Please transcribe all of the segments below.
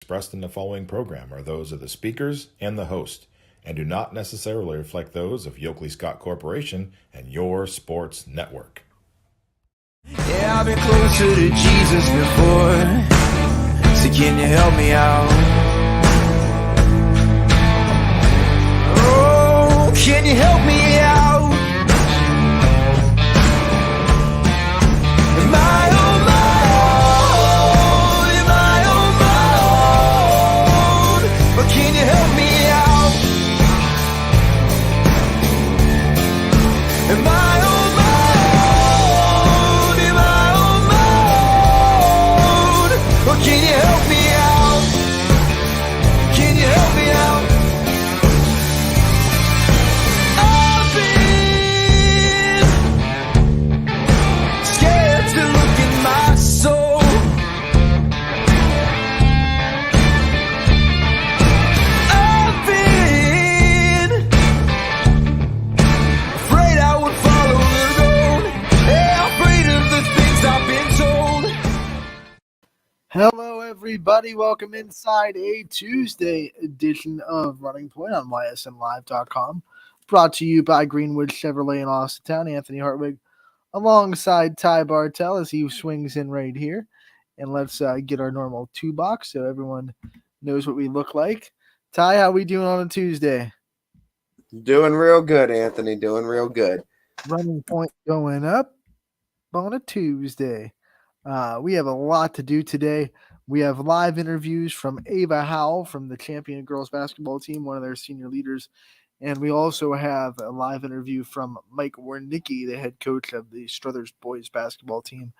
expressed in the following program are those of the speakers and the host, and do not necessarily reflect those of Yoakley Scott Corporation and your sports network. Yeah, I've been closer to Jesus before, so can you help me out? Oh, can you help me out? Am I on my own? Am I on my own? But can you help me out? Am I on my own? Am I on my own? But can you help me out? Can you help me out? I've been scared to look in my soul. I've been afraid I would follow the road. Yeah, afraid of the things I've been told. Hello, everybody. Welcome inside a Tuesday edition of Running Point on ysnlive.com. Brought to you by Greenwood Chevrolet in Austintown. Anthony Hartwig alongside Ty Bartell as he swings in right here. And let's get our normal two box so everyone knows what we look like. Ty, how we doing on a Tuesday? Doing real good, Anthony. Doing real good. Running Point going up on a Tuesday. We have a lot to do today. We have live interviews from Ava Howell from the champion girls basketball team, one of their senior leaders. And we also have a live interview from Mike Wernicke, the head coach of the Struthers boys basketball team.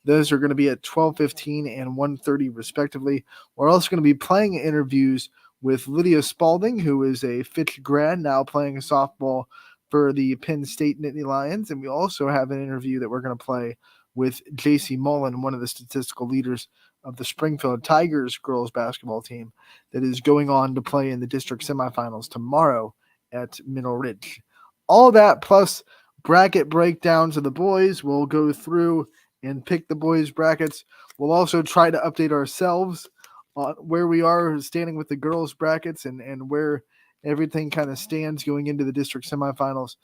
Those are going to be at 12:15 and 1:30 respectively. We're also going to be playing interviews with Lydia Spalding, who is a Fitch grad, now playing softball for the Penn State Nittany Lions. And we also have an interview that we're going to play with J.C. Mullen, one of the statistical leaders of the Springfield Tigers girls basketball team that is going on to play in the district semifinals tomorrow at Middle Ridge. All that plus bracket breakdowns of the boys. We'll go through and pick the boys' brackets. We'll also try to update ourselves on where we are standing with the girls' brackets and where everything kind of stands going into the district semifinals.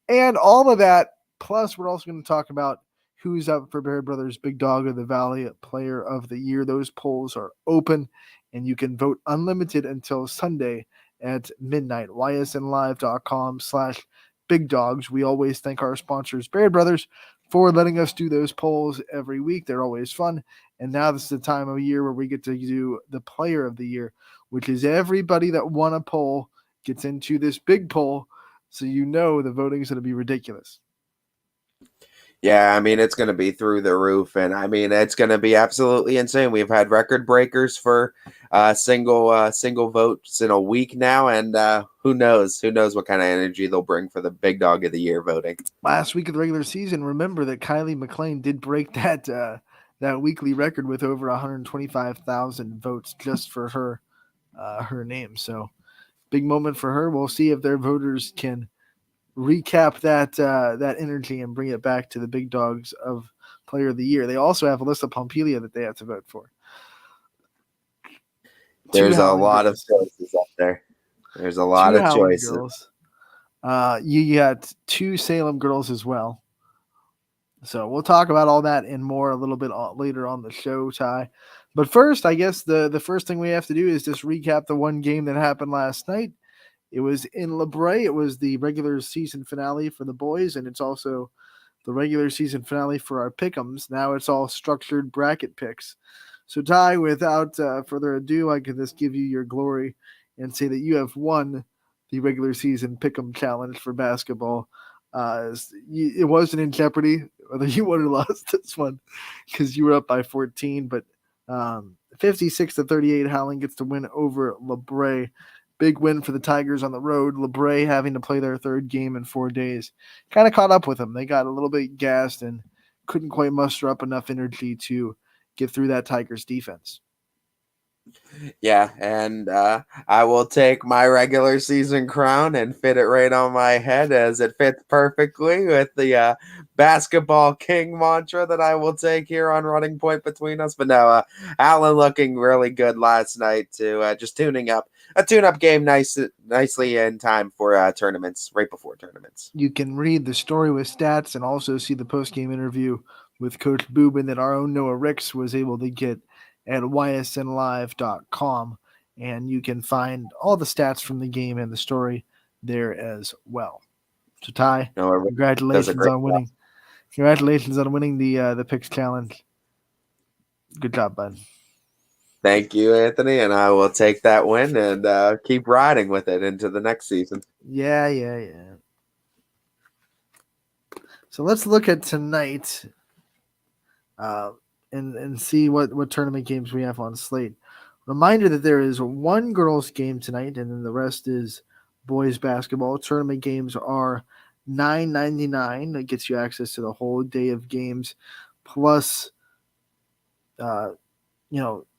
And all of that, plus we're also going to talk about who's up for Baird Brothers Big Dog of the Valley Player of the Year. Those polls are open, and you can vote unlimited until Sunday at midnight. ysnlive.com/big dogs. We always thank our sponsors, Baird Brothers, for letting us do those polls every week. They're always fun. And now this is the time of year where we get to do the Player of the Year, which is everybody that won a poll gets into this big poll. So you know the voting is going to be ridiculous. Yeah, I mean, it's going to be through the roof, and I mean, it's going to be absolutely insane. We've had record breakers for single votes in a week now, and who knows what kind of energy they'll bring for the Big Dog of the Year voting. Last week of the regular season, remember that Kylie McLean did break that weekly record with over 125,000 votes just for her name. So big moment for her. We'll see if their voters can recap that energy and bring it back to the Big Dogs of Player of the Year. They also have Alyssa Pompilia that they have to vote for. There's a lot of choices up there. There's a lot of choices. Girls. You got two Salem girls as well. So we'll talk about all that and more a little bit later on the show, Ty. But first, I guess the first thing we have to do is just recap the one game that happened last night. It was in LeBray. It was the regular season finale for the boys, and it's also the regular season finale for our pick'ems. Now it's all structured bracket picks. So, Ty, without further ado, I can just give you your glory and say that you have won the regular season pick'em challenge for basketball. It wasn't in jeopardy whether you won or lost this one because you were up by 14, but 56-38, Howling gets to win over LeBray. Big win for the Tigers on the road. LeBray having to play their third game in 4 days. Kind of caught up with them. They got a little bit gassed and couldn't quite muster up enough energy to get through that Tigers defense. Yeah, and I will take my regular season crown and fit it right on my head as it fits perfectly with the basketball king mantra that I will take here on Running Point between us. But no, Allen looking really good last night to just tuning up. A tune-up game nicely in time for tournaments, right before tournaments. You can read the story with stats and also see the post-game interview with Coach Boobin that our own Noah Ricks was able to get at ysnlive.com. And you can find all the stats from the game and the story there as well. So Ty, Noah congratulations on winning. Congratulations on winning the Picks Challenge. Good job, bud. Thank you, Anthony, and I will take that win and keep riding with it into the next season. Yeah. So let's look at tonight and see what tournament games we have on slate. Reminder that there is one girls game tonight, and then the rest is boys basketball. Tournament games are $9.99. That gets you access to the whole day of games, plus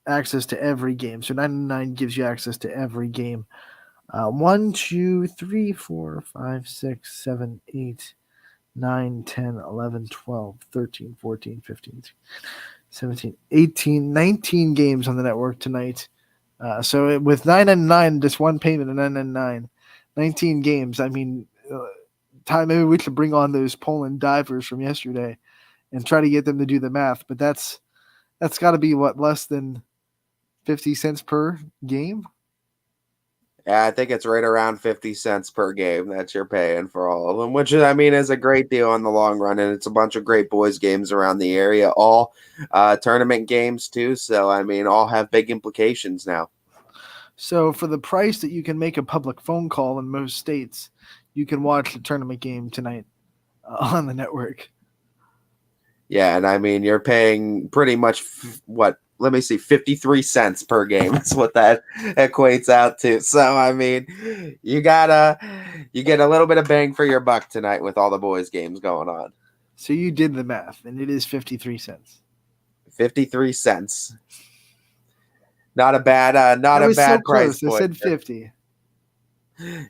access to every game. So $9.99 gives you access to every game. 1, 2, 3, 4, 5, 6, 7, 8, 9, 10, 11, 12, 13, 14, 15, 17, 18, 19 games on the network tonight. So with $9.99, just one payment of $9.99, 19 games. I mean, Ty, maybe we should bring on those Poland divers from yesterday and try to get them to do the math. But that's got to be less than 50 cents per game? Yeah, I think it's right around 50 cents per game that you're paying for all of them, which is a great deal in the long run. And it's a bunch of great boys games around the area, all tournament games too. So, all have big implications now. So for the price that you can make a public phone call in most states, you can watch the tournament game tonight on the network. Yeah, and you're paying pretty much 53 cents per game. That's what that equates out to. So, you get a little bit of bang for your buck tonight with all the boys games going on. So you did the math, and it is 53 cents. 53 cents. Not a bad price point. I said 50.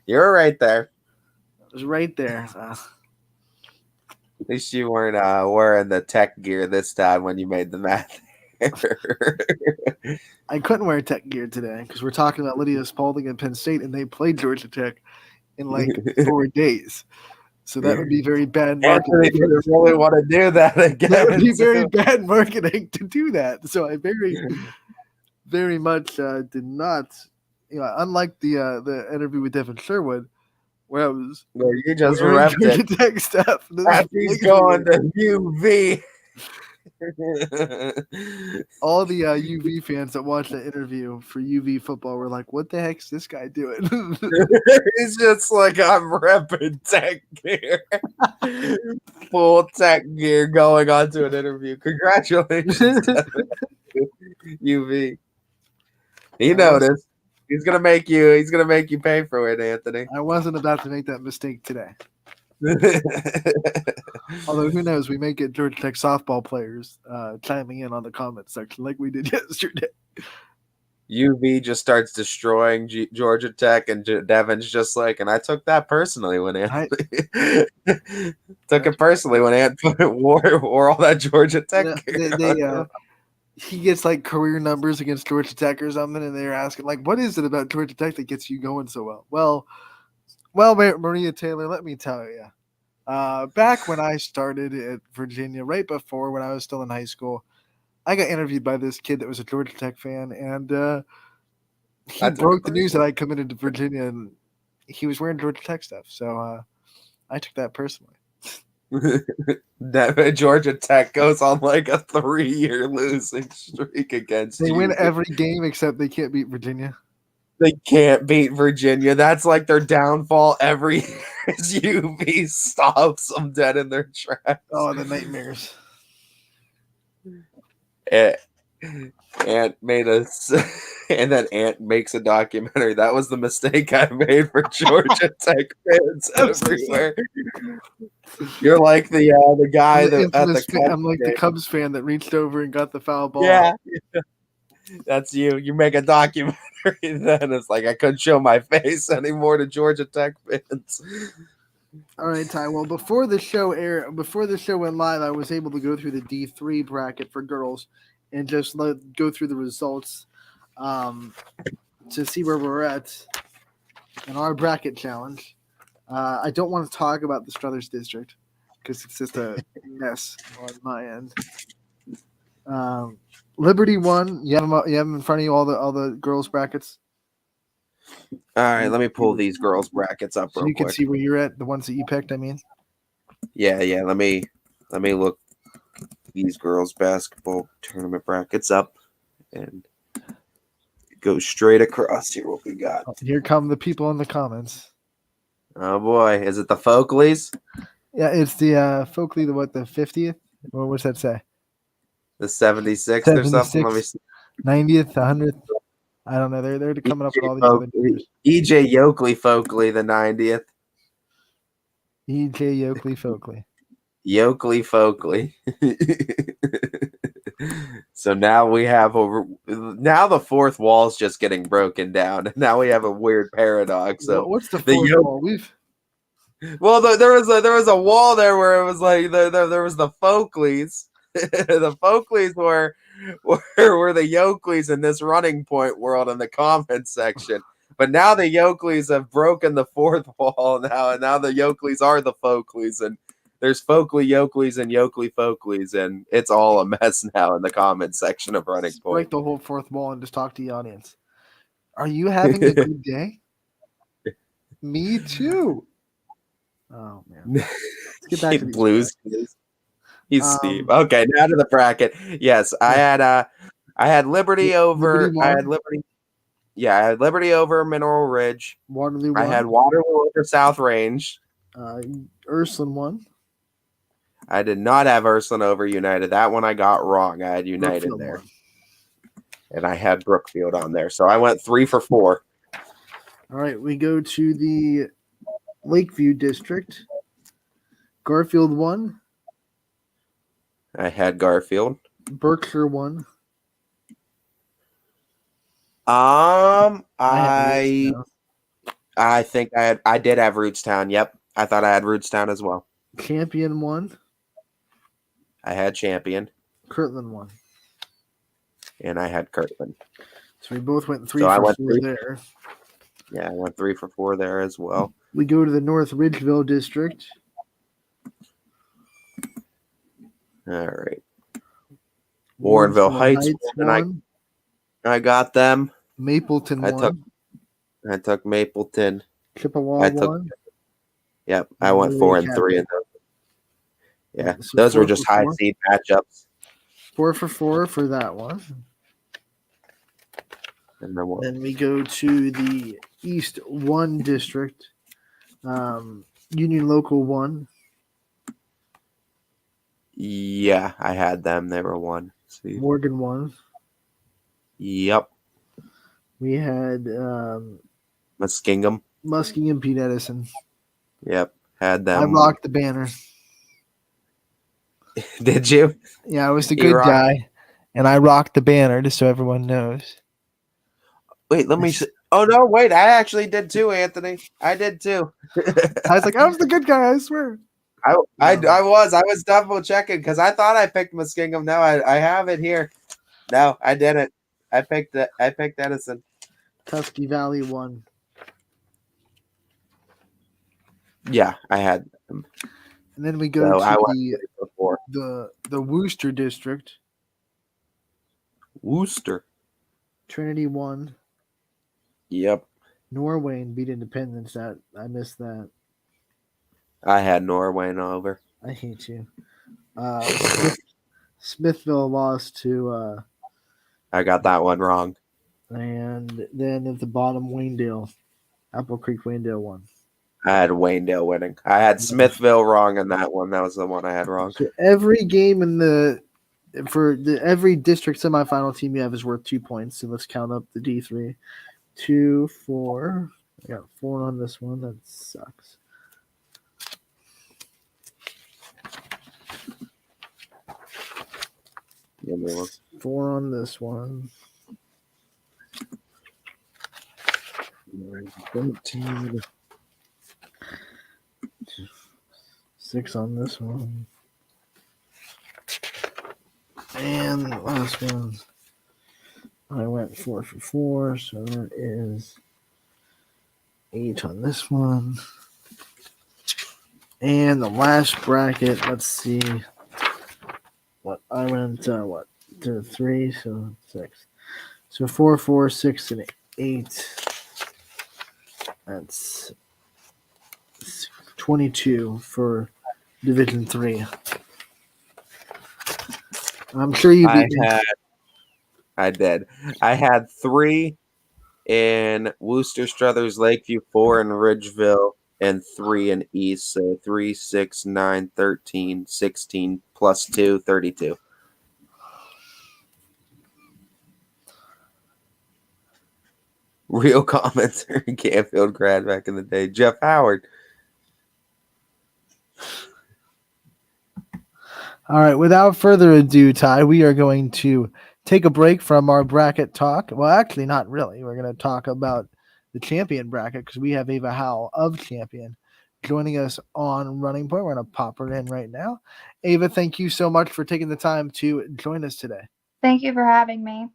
You're right there. It was right there. At least you weren't wearing the tech gear this time when you made the math. I couldn't wear tech gear today because we're talking about Lydia Spalding and Penn State, and they played Georgia Tech in 4 days. So that would be very bad marketing. Anthony didn't really want to do that again. That would be very bad marketing to do that. So I very, very much did not. Unlike the interview with Devin Sherwood, where I was. Well, you just repped it. Tech stuff. He's going to UV. All the UV fans that watched the interview for UV football were like, "What the heck's this guy doing?" He's just like, "I'm repping tech gear, full tech gear, going on to an interview." Congratulations, UV. He noticed. He's gonna make you pay for it, Anthony. I wasn't about to make that mistake today. Although who knows, we may get Georgia Tech softball players chiming in on the comment section like we did yesterday. UV just starts destroying Georgia Tech, and Devin's just like, and I took that personally when Anthony took it personally when Anthony wore all that Georgia Tech. He gets career numbers against Georgia Tech or something, and they're asking what is it about Georgia Tech that gets you going so well? Well, Maria Taylor, let me tell you. Back when I started at Virginia, right before when I was still in high school, I got interviewed by this kid that was a Georgia Tech fan, and he broke the news that I committed to Virginia, and he was wearing Georgia Tech stuff. So I took that personally. Georgia Tech goes on a 3-year losing streak against They you. win every game except they can't beat Virginia. They can't beat Virginia. That's their downfall every year. UV stops them dead in their tracks. Oh, the nightmares. Ant made us, and then Ant makes a documentary. That was the mistake I made for Georgia Tech fans everywhere. You're like the guy that at the Cubs I'm like the Cubs fan that reached over and got the foul ball. Yeah. That's you. You make a documentary, then it's like I couldn't show my face anymore to Georgia Tech fans. All right, Ty. Well, before the show went live, I was able to go through the D3 bracket for girls and just go through the results to see where we're at in our bracket challenge. I don't want to talk about the Struthers District because it's just a mess on my end. Liberty won. You have them in front of you, all the girls brackets. All right, let me pull these girls' brackets up So real you can quick. see where you're at, the ones that you picked, I mean. Yeah. Let me look these girls' basketball tournament brackets up and go straight across here. What we got? Here come the people in the comments. Oh boy, is it the Folkleys? Yeah, it's the Folkley, the 50th? What does that say? The 76th or something? Let me 76th, see. 90th, 100th. I don't know. They're coming up with all these other numbers. EJ Yokley the 90th. EJ Yokley Folkley. Folkley. So now we have now the fourth wall's just getting broken down. Now we have a weird paradox. So What's the fourth wall? Well, there was a wall there where it was like there was the Folkleys. The Folkleys were the Yokleys in this running point world in the comments section. But now the Yokleys have broken the fourth wall now, and now the Yokleys are the Folkleys, and there's Folkley Yokleys and Yokley Folkleys, and it's all a mess now in the comments section of Running Point. Break the whole fourth wall and just talk to the audience. Are you having a good day? Me too. Oh man. Let's get back to these Blues. He's Steve. Okay, now to the bracket. Yes, I had Liberty over. I had Liberty. Yeah, I had Liberty over Mineral Ridge. Waterloo I had Waterloo over South Range. Ursuline won. I did not have Ursuline over United. That one I got wrong. I had United Brookfield there. won. And I had Brookfield on there. So I went 3 for 4. All right, we go to the Lakeview District. Garfield won. I had Garfield. Berkshire won. I think I did have Rootstown. Yep. I thought I had Rootstown as well. Champion won. I had Champion. Kirtland won. And I had Kirtland. So we both went 3 for 4 there. Yeah, I went 3 for 4 there as well. We go to the North Ridgeville District. All right. Warrenville Heights won. I got them. Mapleton won. I took Mapleton. Chippewa won. Yep, I went 4 and 3 in those. Yeah, So those were just high seed matchups. 4 for 4 for that one. And then we go to the East 1 District. Union Local 1. Yeah, I had them. They were 1. See. Morgan 1. Yep. We had Muskingum. Pete Edison. Yep, had them. I rocked the banner. Did you? Yeah, I was the good guy, and I rocked the banner, just so everyone knows. Wait, let me see. Oh, no, wait. I actually did too, Anthony. I did too. I was like, I was the good guy, I swear. I was double checking because I thought I picked Muskingum. No, I have it here. No, I didn't. I picked Edison. Tusky Valley won. Yeah, I had them. And then we go to the Worcester District. Worcester. Trinity won. Yep. Norwayne beat Independence. I missed that. I had Norwayne over. I hate you. Smithville lost to. I got that one wrong. And then at the bottom, Waynedale. Apple Creek Waynedale won. I had Waynedale winning. I had Smithville wrong in that one. That was the one I had wrong. So every game every district semifinal team you have is worth 2 points. So let's count up the D3. 2, 4. I got 4 on this one. That sucks. Yeah, 4 on this one. 13. 6 on this one. And the last one, I went 4 for 4, so that is 8 on this one. And the last bracket, let's see what I went, to 3, so 6. So 4, 4, 6, and 8. That's 22 for Division 3. I'm sure you beat me. I did. I had 3 in Worcester, Struthers, Lakeview, 4 in Ridgeville, and 3 in East. So 3, 6, 9, 13, 16 plus 2, 32. Real commenter, Canfield grad back in the day. Jeff Howard. All right, without further ado, Ty, we are going to take a break from our bracket talk. Well, actually, not really. We're going to talk about the champion bracket because we have Ava Howell of Champion joining us on Running Point. We're going to pop her in right now. Ava, thank you so much for taking the time to join us today. Thank you for having me.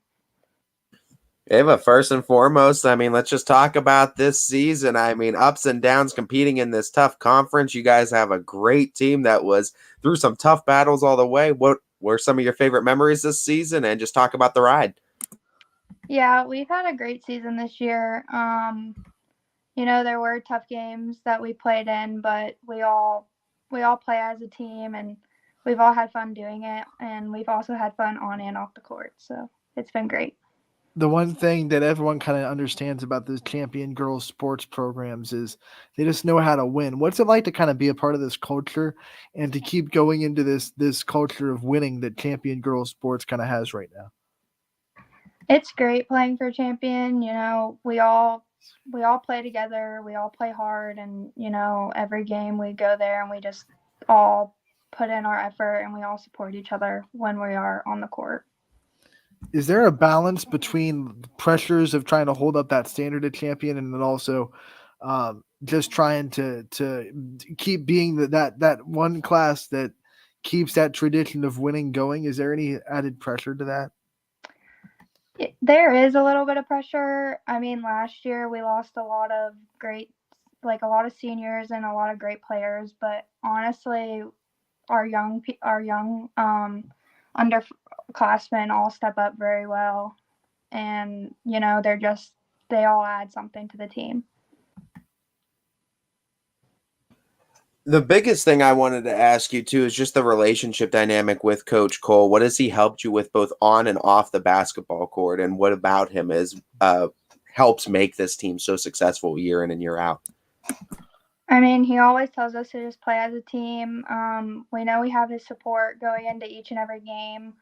Ava, first and foremost, I mean, let's just talk about this season. I mean, ups and downs competing in this tough conference. You guys have a great team that was through some tough battles all the way. What were some of your favorite memories this season? And just talk about the ride. Yeah, we've had a great season this year. There were tough games that we played in, but we all play as a team, and we've all had fun doing it, and we've also had fun on and off the court. So it's been great. The one thing that everyone kind of understands about the champion girls sports programs is they just know how to win. What's it like to kind of be a part of this culture and to keep going into this culture of winning that champion girls sports kind of has right now? It's great playing for Champion. We all play together. We all play hard, and every game we go there and we just all put in our effort, and we all support each other when we are on the court. Is there a balance between the pressures of trying to hold up that standard of Champion and then also just trying to keep being that one class that keeps that tradition of winning going? Is there any added pressure to that? There is a little bit of pressure. I mean, last year we lost a lot of seniors and a lot of great players, but honestly, our young underclassmen all step up very well, and they all add something to the team. The biggest thing I wanted to ask you too is just the relationship dynamic with Coach Cole. What has he helped you with both on and off the basketball court, and what about him helps make this team so successful year in and year out? I mean, he always tells us to just play as a team. We know we have his support going into each and every game.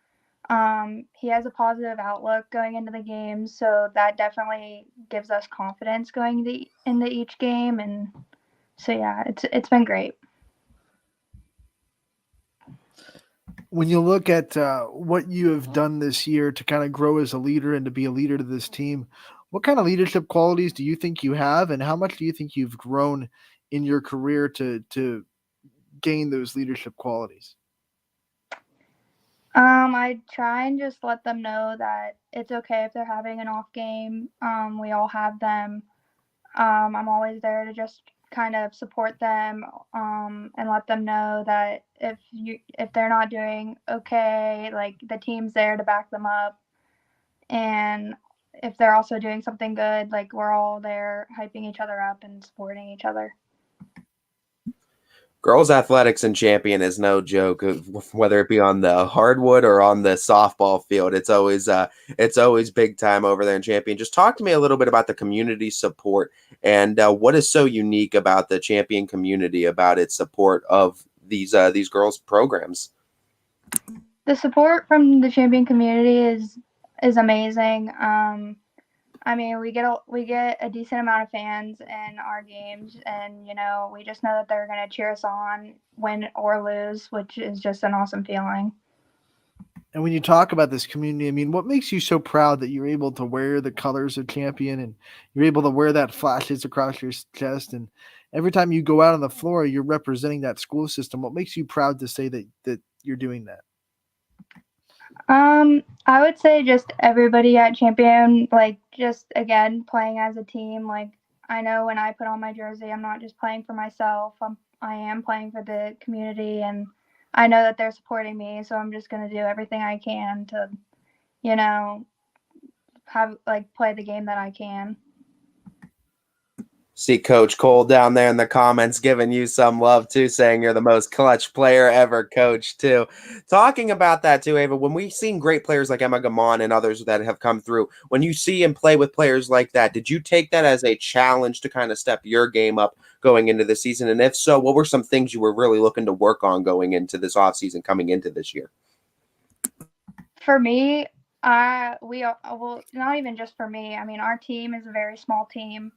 He has a positive outlook going into the game, so that definitely gives us confidence going into each game. And so, yeah, it's been great. When you look at what you have done this year to kind of grow as a leader and to be a leader to this team, what kind of leadership qualities do you think you have, and how much do you think you've grown in your career to gain those leadership qualities? I try and just let them know that it's okay if they're having an off game. We all have them. I'm always there to just kind of support them and let them know that if they're not doing okay, like the team's there to back them up. And if they're also doing something good, like we're all there hyping each other up and supporting each other. Girls athletics and Champion is no joke, whether it be on the hardwood or on the softball field. It's always big time over there in Champion. Just talk to me a little bit about the community support and what is so unique about the Champion community, about its support of these girls programs. The support from the Champion community is amazing. I mean, we get a decent amount of fans in our games, and we just know that they're going to cheer us on, win or lose, which is just an awesome feeling. And when you talk about this community, I mean, what makes you so proud that you're able to wear the colors of Champion and you're able to wear that flashes across your chest, and every time you go out on the floor, you're representing that school system. What makes you proud to say that you're doing that? I would say just everybody at Champion, like just again playing as a team. Like I know when I put on my jersey, I'm not just playing for myself. I am playing for the community, and I know that they're supporting me. So I'm just gonna do everything I can to, you know, play the game that I can. See Coach Cole down there in the comments giving you some love too, saying you're the most clutch player ever, Coach, too. Talking about that too, Ava, when we've seen great players like Emma Gamon and others that have come through, when you see and play with players like that, did you take that as a challenge to kind of step your game up going into the season? And if so, what were some things you were really looking to work on going into this offseason, coming into this year? For me, well, not even just for me. I mean, our team is a very small team.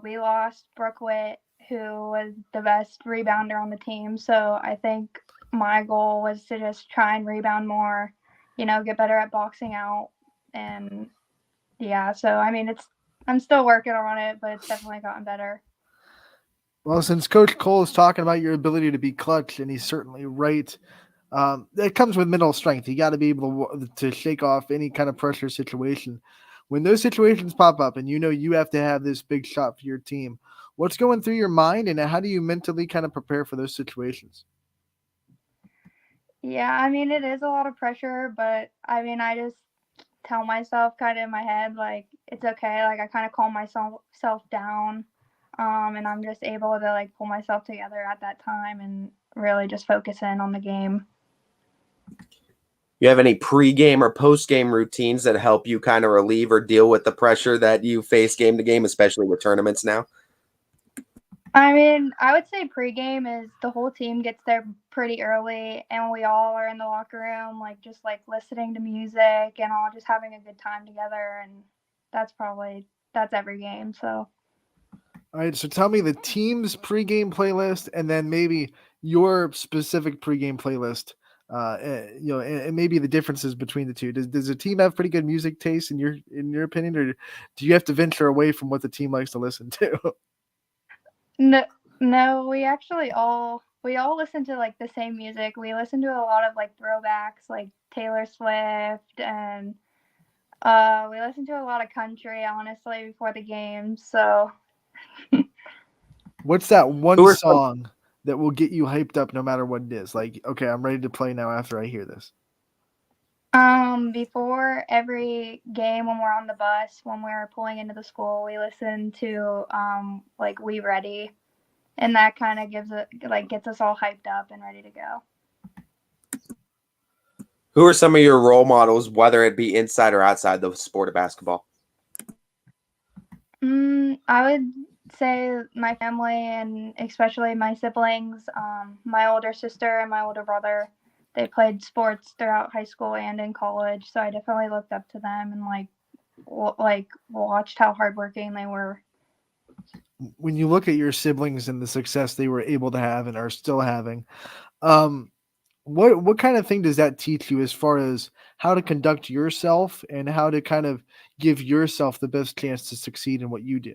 We lost Brooke Witt, who was the best rebounder on the team. So I think my goal was to just try and rebound more, get better at boxing out. And yeah, so I mean, I'm still working on it, but it's definitely gotten better. Well, since Coach Cole is talking about your ability to be clutch, and he's certainly right, it comes with mental strength. You got to be able to shake off any kind of pressure situation. When those situations pop up and you have to have this big shot for your team, what's going through your mind, and how do you mentally kind of prepare for those situations? Yeah, I mean, it is a lot of pressure, but I mean, I just tell myself kind of in my head, like, it's okay. Like, I kind of calm myself down. And I'm just able to like pull myself together at that time and really just focus in on the game. You have any pre-game or post-game routines that help you kind of relieve or deal with the pressure that you face game to game, especially with tournaments now? I mean, I would say pregame is the whole team gets there pretty early, and we all are in the locker room, like just like listening to music and all just having a good time together. And that's every game. So. All right, so tell me the team's pregame playlist, and then maybe your specific pregame playlist. And maybe the differences between the two. Does the team have pretty good music taste in your opinion, or do you have to venture away from what the team likes to listen to? No, we all listen to like the same music. We listen to a lot of like throwbacks, like Taylor Swift, and we listen to a lot of country, honestly, before the game. So. What's that one song that will get you hyped up no matter what it is? Like, okay, I'm ready to play now after I hear this. Before every game, when we're on the bus, when we're pulling into the school, we listen to like We Ready, and that kind of gets us all hyped up and ready to go. Who are some of your role models, whether it be inside or outside the sport of basketball? I would say my family, and especially my siblings, my older sister and my older brother. They played sports throughout high school and in college, so I definitely looked up to them and watched how hardworking they were. When you look at your siblings and the success they were able to have and are still having, what kind of thing does that teach you as far as how to conduct yourself and how to kind of give yourself the best chance to succeed in what you do?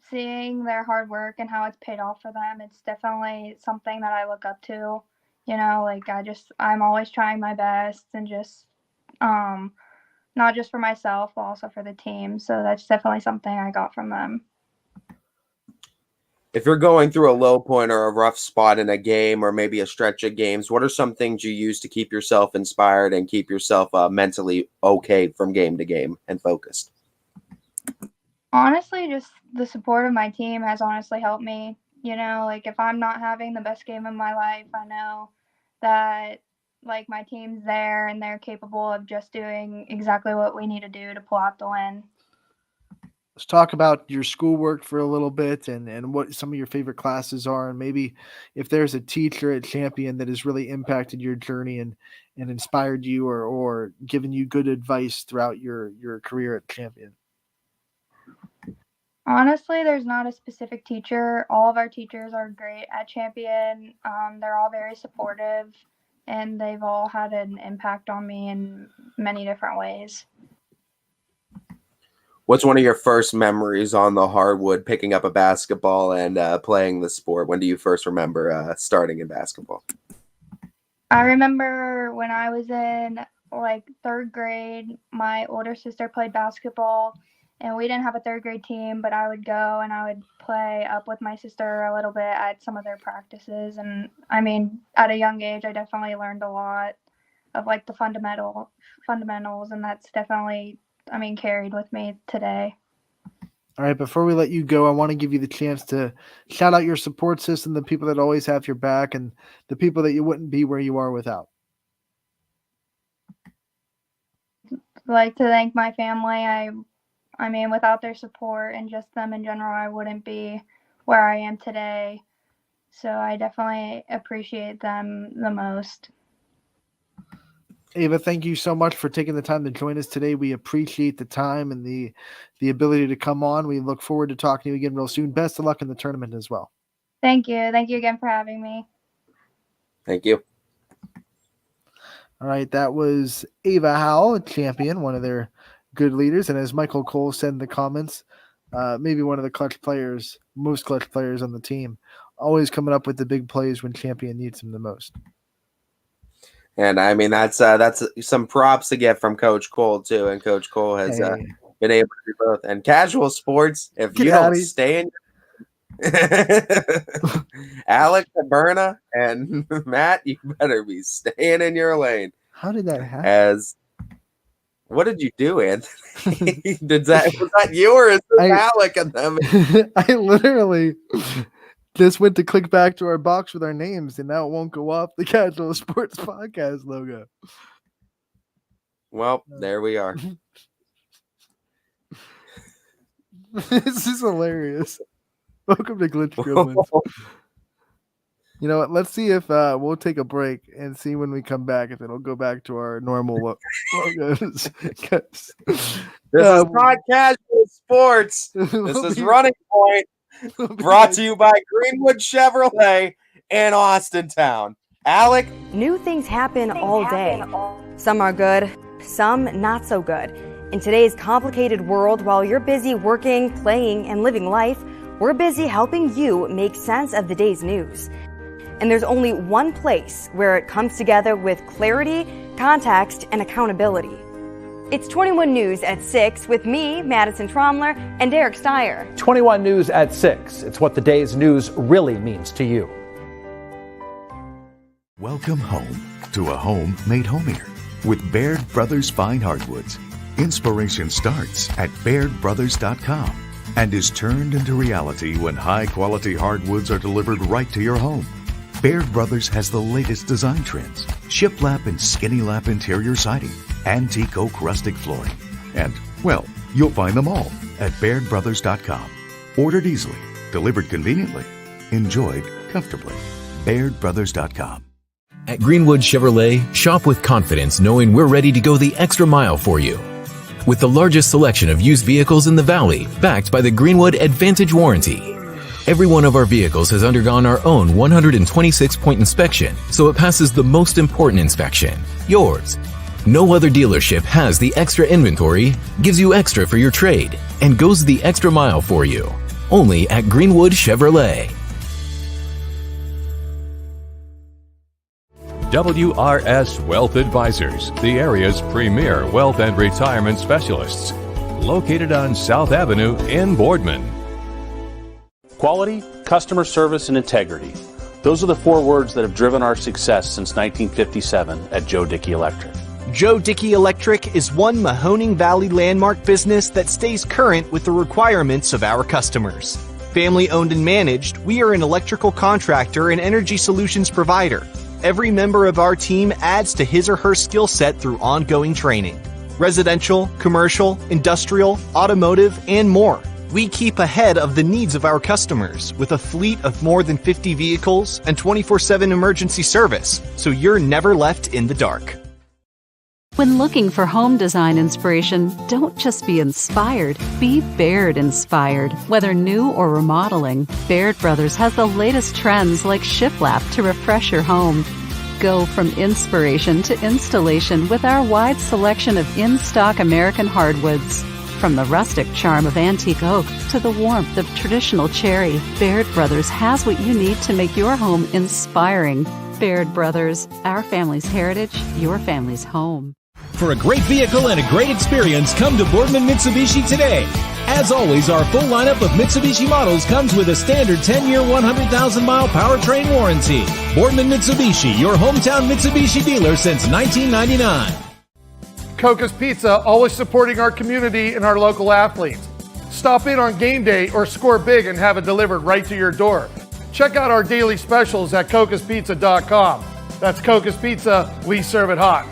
Seeing their hard work and how it's paid off for them. It's definitely something that I look up to. I'm always trying my best and just not just for myself, but also for the team. So that's definitely something I got from them. If you're going through a low point or a rough spot in a game or maybe a stretch of games, what are some things you use to keep yourself inspired and keep yourself mentally okay from game to game and focused? Honestly, just the support of my team has honestly helped me. Like if I'm not having the best game of my life, I know that like my team's there and they're capable of just doing exactly what we need to do to pull out the win. Let's talk about your schoolwork for a little bit and what some of your favorite classes are, and maybe if there's a teacher at Champion that has really impacted your journey and inspired you or given you good advice throughout your career at Champion. Honestly, there's not a specific teacher. All of our teachers are great at Champion. They're all very supportive, and they've all had an impact on me in many different ways. What's one of your first memories on the hardwood, picking up a basketball and playing the sport? When do you first remember starting in basketball? I remember when I was in like 3rd grade, my older sister played basketball, and we didn't have a 3rd grade team, but I would go and I would play up with my sister a little bit at some of their practices. And I mean, at a young age, I definitely learned a lot of like the fundamentals, and that's definitely, I mean, carried with me today. All right, before we let you go, I want to give you the chance to shout out your support system, the people that always have your back, and the people that you wouldn't be where you are without. I'd like to thank my family. I mean, without their support and just them in general, I wouldn't be where I am today. So I definitely appreciate them the most. Ava, thank you so much for taking the time to join us today. We appreciate the time and the ability to come on. We look forward to talking to you again real soon. Best of luck in the tournament as well. Thank you. Thank you again for having me. Thank you. All right, that was Ava Howell, Champion, one of their good leaders. And as Michael Cole said in the comments, maybe one of the clutch players, most clutch players on the team, always coming up with the big plays when Champion needs him the most. And I mean, that's some props to get from Coach Cole too. And Coach Cole has been able to do both. And casual sports, if you don't stay in Alex, Berna, and Matt, you better be staying in your lane. How did that happen? What did you do, Anthony? Was that you or is this Alec and them? I literally just went to click back to our box with our names, and now it won't go off the Casual Sports Podcast logo. Well, there we are. This is hilarious. Welcome to Glitch Gremlins. You know what? Let's see if we'll take a break and see when we come back if it'll go back to our normal logos. This is not Casual Sports. This is Running Point. Brought to you by Greenwood Chevrolet in Austintown. Alec? New things happen all day. Some are good, some not so good. In today's complicated world, while you're busy working, playing, and living life, we're busy helping you make sense of the day's news. And there's only one place where it comes together with clarity, context, and accountability. It's 21 News at 6 with me, Madison Tromler, and Derek Steyer. 21 News at 6. It's what the day's news really means to you. Welcome home to a home made homier with Baird Brothers Fine Hardwoods. Inspiration starts at BairdBrothers.com and is turned into reality when high-quality hardwoods are delivered right to your home. Baird Brothers has the latest design trends, shiplap and skinny lap interior siding, antique oak rustic flooring, and, well, you'll find them all at BairdBrothers.com. Ordered easily, delivered conveniently, enjoyed comfortably. BairdBrothers.com. At Greenwood Chevrolet, shop with confidence knowing we're ready to go the extra mile for you. With the largest selection of used vehicles in the Valley, backed by the Greenwood Advantage Warranty. Every one of our vehicles has undergone our own 126-point inspection, so it passes the most important inspection, yours. No other dealership has the extra inventory, gives you extra for your trade, and goes the extra mile for you. Only at Greenwood Chevrolet. WRS Wealth Advisors, the area's premier wealth and retirement specialists. Located on South Avenue in Boardman. Quality, customer service, and integrity. Those are the 4 words that have driven our success since 1957 at Joe Dickey Electric. Joe Dickey Electric is one Mahoning Valley landmark business that stays current with the requirements of our customers. Family owned and managed, we are an electrical contractor and energy solutions provider. Every member of our team adds to his or her skill set through ongoing training. Residential, commercial, industrial, automotive, and more. We keep ahead of the needs of our customers with a fleet of more than 50 vehicles and 24/7 emergency service, so you're never left in the dark. When looking for home design inspiration, don't just be inspired, be Baird inspired. Whether new or remodeling, Baird Brothers has the latest trends like shiplap to refresh your home. Go from inspiration to installation with our wide selection of in-stock American hardwoods. From the rustic charm of antique oak to the warmth of traditional cherry, Baird Brothers has what you need to make your home inspiring. Baird Brothers, our family's heritage, your family's home. For a great vehicle and a great experience, come to Boardman Mitsubishi today. As always, our full lineup of Mitsubishi models comes with a standard 10-year, 100,000-mile powertrain warranty. Boardman Mitsubishi, your hometown Mitsubishi dealer since 1999. Coca's Pizza, always supporting our community and our local athletes. Stop in on game day or score big and have it delivered right to your door. Check out our daily specials at cocaspizza.com. That's Coca's Pizza, we serve it hot.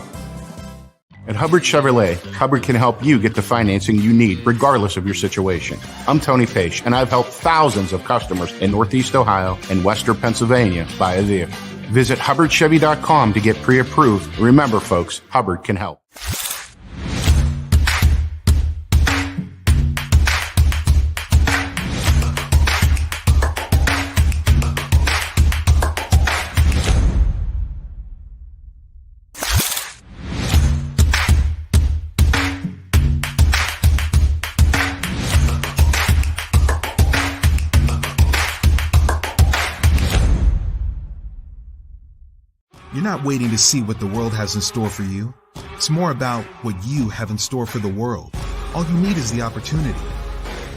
At Hubbard Chevrolet, Hubbard can help you get the financing you need regardless of your situation. I'm Tony Page, and I've helped thousands of customers in Northeast Ohio and Western Pennsylvania buy a vehicle. Visit HubbardChevy.com to get pre-approved. Remember, folks, Hubbard can help. You're not waiting to see what the world has in store for you. It's more about what you have in store for the world. All you need is the opportunity.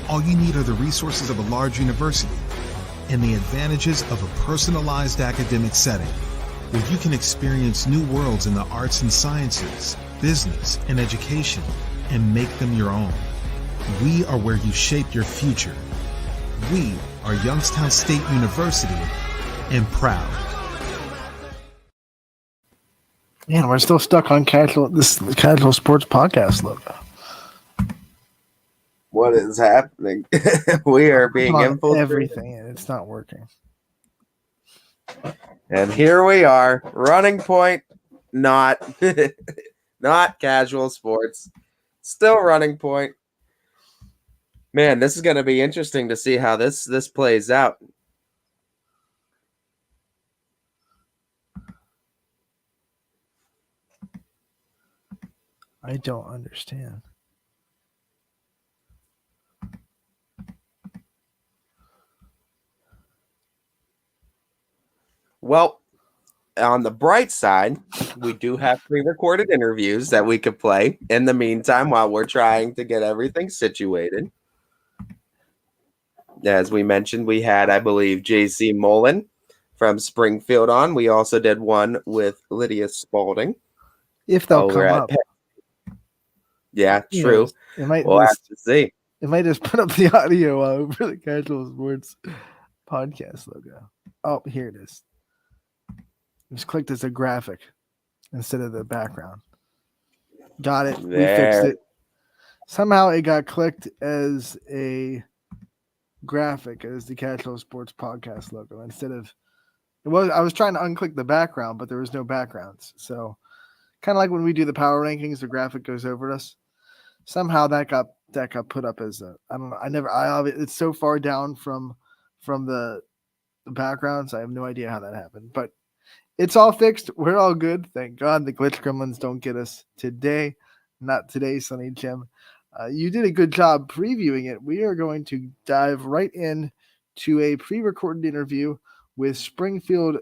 All you need are the resources of a large university and the advantages of a personalized academic setting where you can experience new worlds in the arts and sciences, business, and education and make them your own. We are where you shape your future. We are Youngstown State University and proud. Man, we're still stuck on this Casual Sports Podcast logo. What is happening? We are being infiltrated. Everything, and it's not working. And here we are, Running Point, not Casual Sports, still Running Point. Man, this is going to be interesting to see how this plays out. I don't understand. Well, on the bright side, we do have pre-recorded interviews that we could play in the meantime while we're trying to get everything situated. As we mentioned, we had, I believe, J.C. Mullen from Springfield on. We also did one with Lydia Spalding. If they'll come up. Yeah, true. We'll have to see. It might just put up the audio over the Casual Sports Podcast logo. Oh, here it is. Just clicked as a graphic instead of the background. Got it. We fixed it. Somehow it got clicked as a graphic as the Casual Sports Podcast logo instead of I was trying to unclick the background, but there was no backgrounds. So kind of like when we do the power rankings, the graphic goes over us. Somehow that got put up as a I don't know. It's so far down from the backgrounds. I have no idea how that happened, but it's all fixed. We're all good. Thank God the glitch gremlins don't get us today. Not today, Sonny Jim. You did a good job previewing it. We are going to dive right in to a pre-recorded interview with Springfield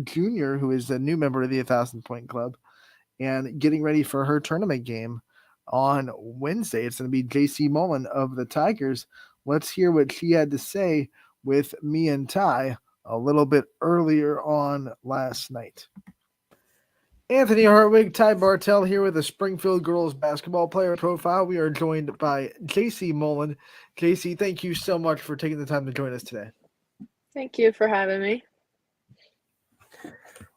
Jr., who is a new member of the 1,000 Point Club, and getting ready for her tournament game on Wednesday. It's going to be J.C. Mullen of the Tigers. Let's hear what she had to say with me and Ty a little bit earlier on last night. Anthony Hartwig, Ty Bartell here with a Springfield girls basketball player profile. We are joined by J.C. Mullen. J.C., thank you so much for taking the time to join us today. Thank you for having me.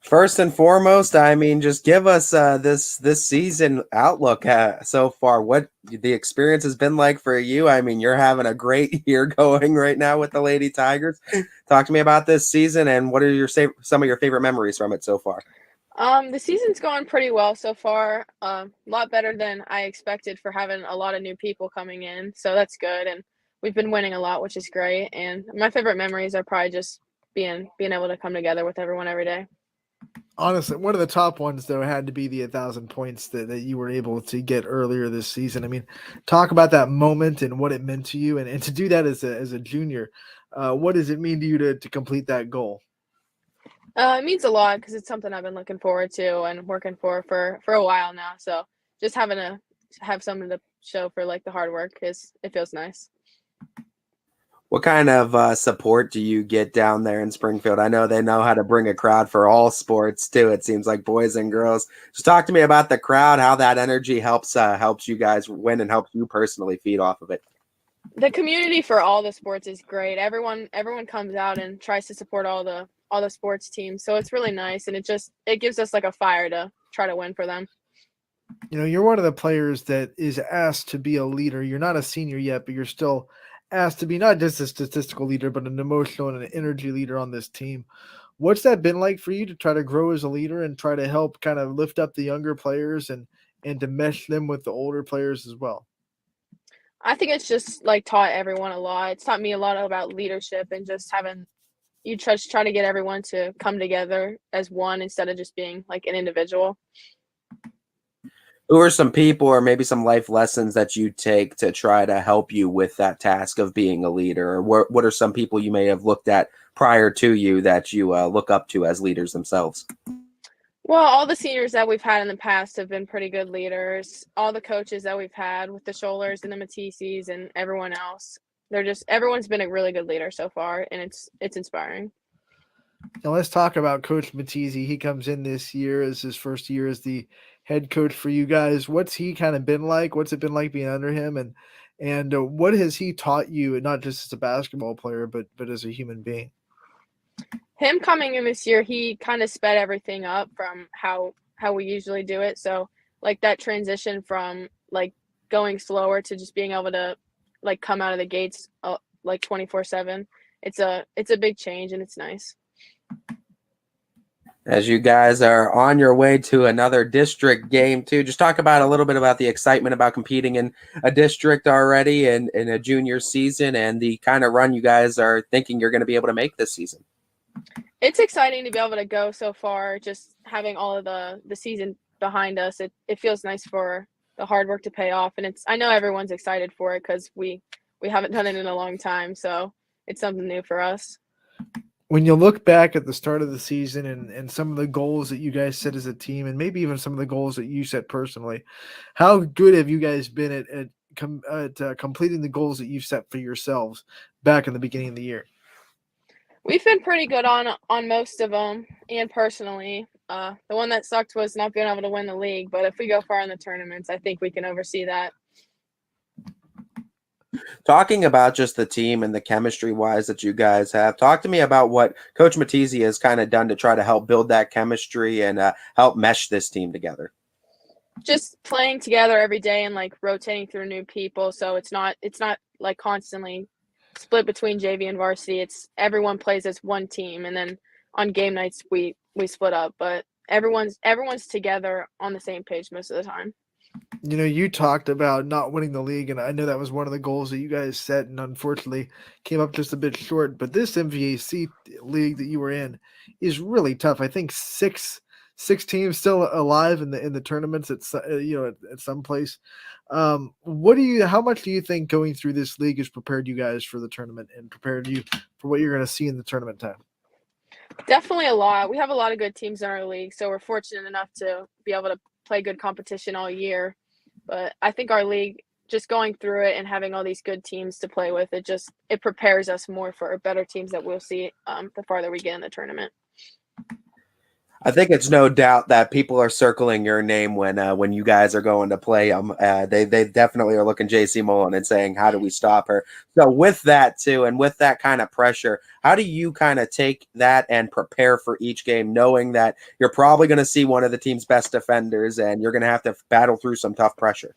First and foremost, I mean, just give us this season outlook so far. What the experience has been like for you. I mean, you're having a great year going right now with the Lady Tigers. Talk to me about this season and what are some of your favorite memories from it so far? The season's going pretty well so far. A lot better than I expected for having a lot of new people coming in, so that's good. And we've been winning a lot, which is great. And my favorite memories are probably just being able to come together with everyone every day. Honestly, one of the top ones though had to be the 1,000 points that you were able to get earlier this season. I mean, talk about that moment and what it meant to you, and to do that as a junior. What does it mean to you to complete that goal? It means a lot because it's something I've been looking forward to and working for a while now. So just having to have something to show for like the hard work it feels nice. What kind of support do you get down there in Springfield? I know they know how to bring a crowd for all sports too. It seems like boys and girls. Just talk to me about the crowd, how that energy helps you guys win and helps you personally feed off of it. The community for all the sports is great. Everyone comes out and tries to support all the sports teams. So it's really nice, and it gives us like a fire to try to win for them. You know, you're one of the players that is asked to be a leader. You're not a senior yet, but you're still asked to be not just a statistical leader, but an emotional and an energy leader on this team. What's that been like for you to try to grow as a leader and try to help kind of lift up the younger players and to mesh them with the older players as well? I think it's just like taught everyone a lot. It's taught me a lot about leadership and just having you try to get everyone to come together as one instead of just being like an individual. Who are some people or maybe some life lessons that you take to try to help you with that task of being a leader? Or what are some people you may have looked at prior to you that you look up to as leaders themselves? Well, all the seniors that we've had in the past have been pretty good leaders. All the coaches that we've had with the Schollers and the Mateezys and everyone else, everyone's been a really good leader so far, and it's inspiring. Now let's talk about Coach Mateezy. He comes in this year as his first year as the head coach for you guys. What's he kind of been like? What's it been like being under him? And what has he taught you, not just as a basketball player, but as a human being? Him coming in this year, he kind of sped everything up from how we usually do it. So like that transition from like going slower to just being able to like come out of the gates like 24/7. It's a big change, and it's nice. As you guys are on your way to another district game too, just talk about a little bit about the excitement about competing in a district already and in a junior season and the kind of run you guys are thinking you're going to be able to make this season. It's exciting to be able to go so far, just having all of the season behind us. It feels nice for the hard work to pay off, and I know everyone's excited for it because we haven't done it in a long time, so it's something new for us. When you look back at the start of the season and some of the goals that you guys set as a team, and maybe even some of the goals that you set personally, how good have you guys been at completing the goals that you've set for yourselves back in the beginning of the year? We've been pretty good on most of them, and personally. The one that sucked was not being able to win the league, but if we go far in the tournaments, I think we can oversee that. Talking about just the team and the chemistry wise that you guys have, talk to me about what Coach Mateezy has kind of done to try to help build that chemistry and help mesh this team together. Just playing together every day and like rotating through new people, so it's not like constantly split between JV and varsity. It's everyone plays as one team, and then on game nights we split up, but everyone's together on the same page most of the time. You know, you talked about not winning the league, and I know that was one of the goals that you guys set, and unfortunately came up just a bit short. But this MVAC league that you were in is really tough. I think six teams still alive in the tournaments at some place. How much do you think going through this league has prepared you guys for the tournament and prepared you for what you're going to see in the tournament time? Definitely a lot. We have a lot of good teams in our league, so we're fortunate enough to be able to play good competition all year. But I think our league, just going through it and having all these good teams to play with, it prepares us more for better teams that we'll see the farther we get in the tournament. I think it's no doubt that people are circling your name when you guys are going to play them. They definitely are looking JC Mullen and saying, how do we stop her? So with that too, and with that kind of pressure, how do you kind of take that and prepare for each game, knowing that you're probably going to see one of the team's best defenders and you're going to have to battle through some tough pressure?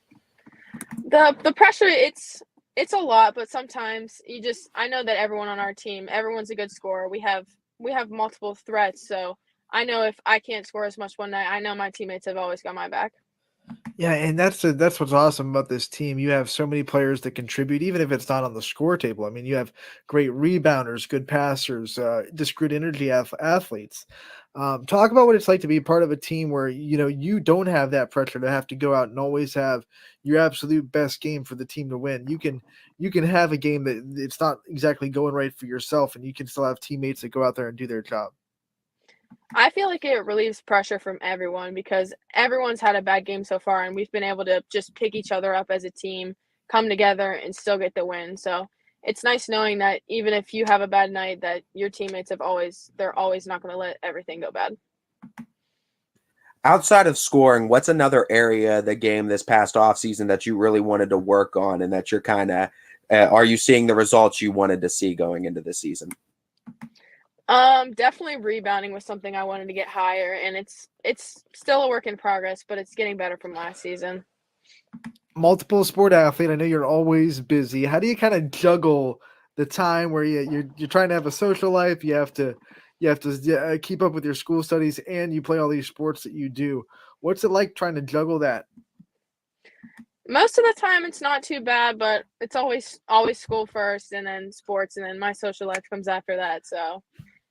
The pressure, it's a lot, but sometimes I know that everyone on our team, everyone's a good scorer. We have multiple threats, so I know if I can't score as much one night, I know my teammates have always got my back. Yeah, and that's what's awesome about this team. You have so many players that contribute, even if it's not on the score table. I mean, you have great rebounders, good passers, just good energy athletes. Talk about what it's like to be part of a team where you don't have that pressure to have to go out and always have your absolute best game for the team to win. You can have a game that it's not exactly going right for yourself, and you can still have teammates that go out there and do their job. I feel like it relieves pressure from everyone because everyone's had a bad game so far, and we've been able to just pick each other up as a team, come together, and still get the win. So it's nice knowing that even if you have a bad night, that your teammates they're always not going to let everything go bad. Outside of scoring, what's another area of the game this past offseason that you really wanted to work on and that you're kind of are you seeing the results you wanted to see going into the season? Definitely rebounding was something I wanted to get higher, and it's still a work in progress, but it's getting better from last season. Multiple sport athlete. I know you're always busy. How do you kind of juggle the time where you're trying to have a social life? You have to keep up with your school studies, and you play all these sports that you do. What's it like trying to juggle that? Most of the time it's not too bad, but it's always school first and then sports, and then my social life comes after that. So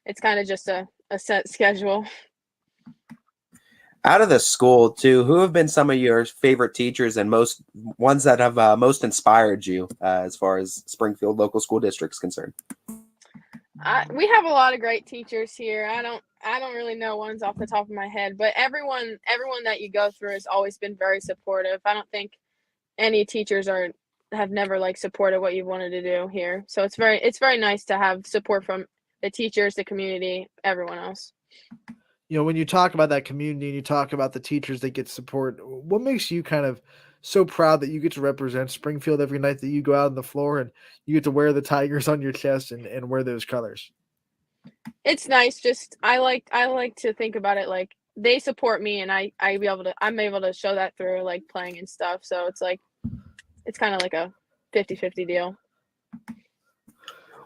it's kind of just a set schedule. Out of the school too, who have been some of your favorite teachers and most ones that have most inspired you as far as Springfield local school district is concerned? We have a lot of great teachers here. I don't really know ones off the top of my head, but everyone that you go through has always been very supportive. I don't think any teachers have never supported what you've wanted to do here. So it's very nice to have support from the teachers, the community, everyone else. When you talk about that community and you talk about the teachers that get support, what makes you kind of so proud that you get to represent Springfield every night that you go out on the floor and you get to wear the Tigers on your chest and wear those colors? It's nice. Just I like to think about it like they support me, and I'm able to show that through playing and stuff. So it's kind of like a 50-50 deal.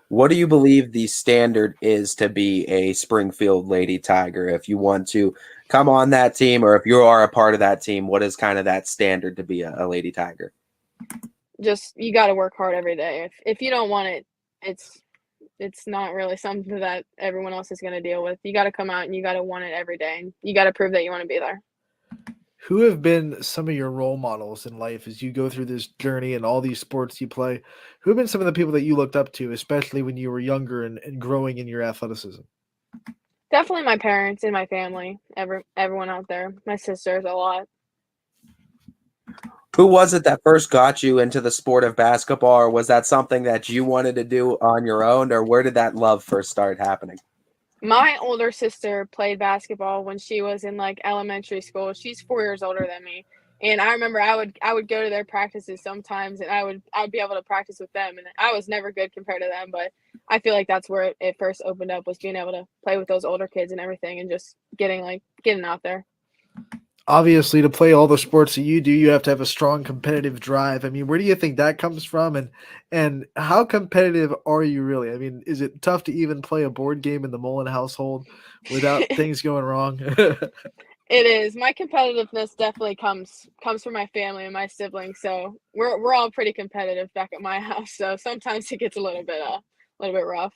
What do you believe the standard is to be a Springfield Lady Tiger? If you want to come on that team, or if you are a part of that team, what is kind of that standard to be a Lady Tiger? Just you got to work hard every day. If you don't want it, it's not really something that everyone else is going to deal with. You got to come out and you got to want it every day, and you got to prove that you want to be there. Who have been some of your role models in life as you go through this journey and all these sports you play? Who have been some of the people that you looked up to, especially when you were younger and growing in your athleticism? Definitely my parents and my family, everyone out there, my sisters a lot. Who was it that first got you into the sport of basketball, or was that something that you wanted to do on your own, or where did that love first start happening? My older sister played basketball when she was in elementary school. She's 4 years older than me. And I remember I would go to their practices sometimes, and I'd be able to practice with them, and I was never good compared to them, but I feel like that's where it first opened up, was being able to play with those older kids and everything, and just getting out there. Obviously, to play all the sports that you do, you have to have a strong competitive drive. I mean, where do you think that comes from? And how competitive are you really? I mean, is it tough to even play a board game in the Mullen household without things going wrong? It is. My competitiveness definitely comes from my family and my siblings. So we're all pretty competitive back at my house. So sometimes it gets a little bit rough.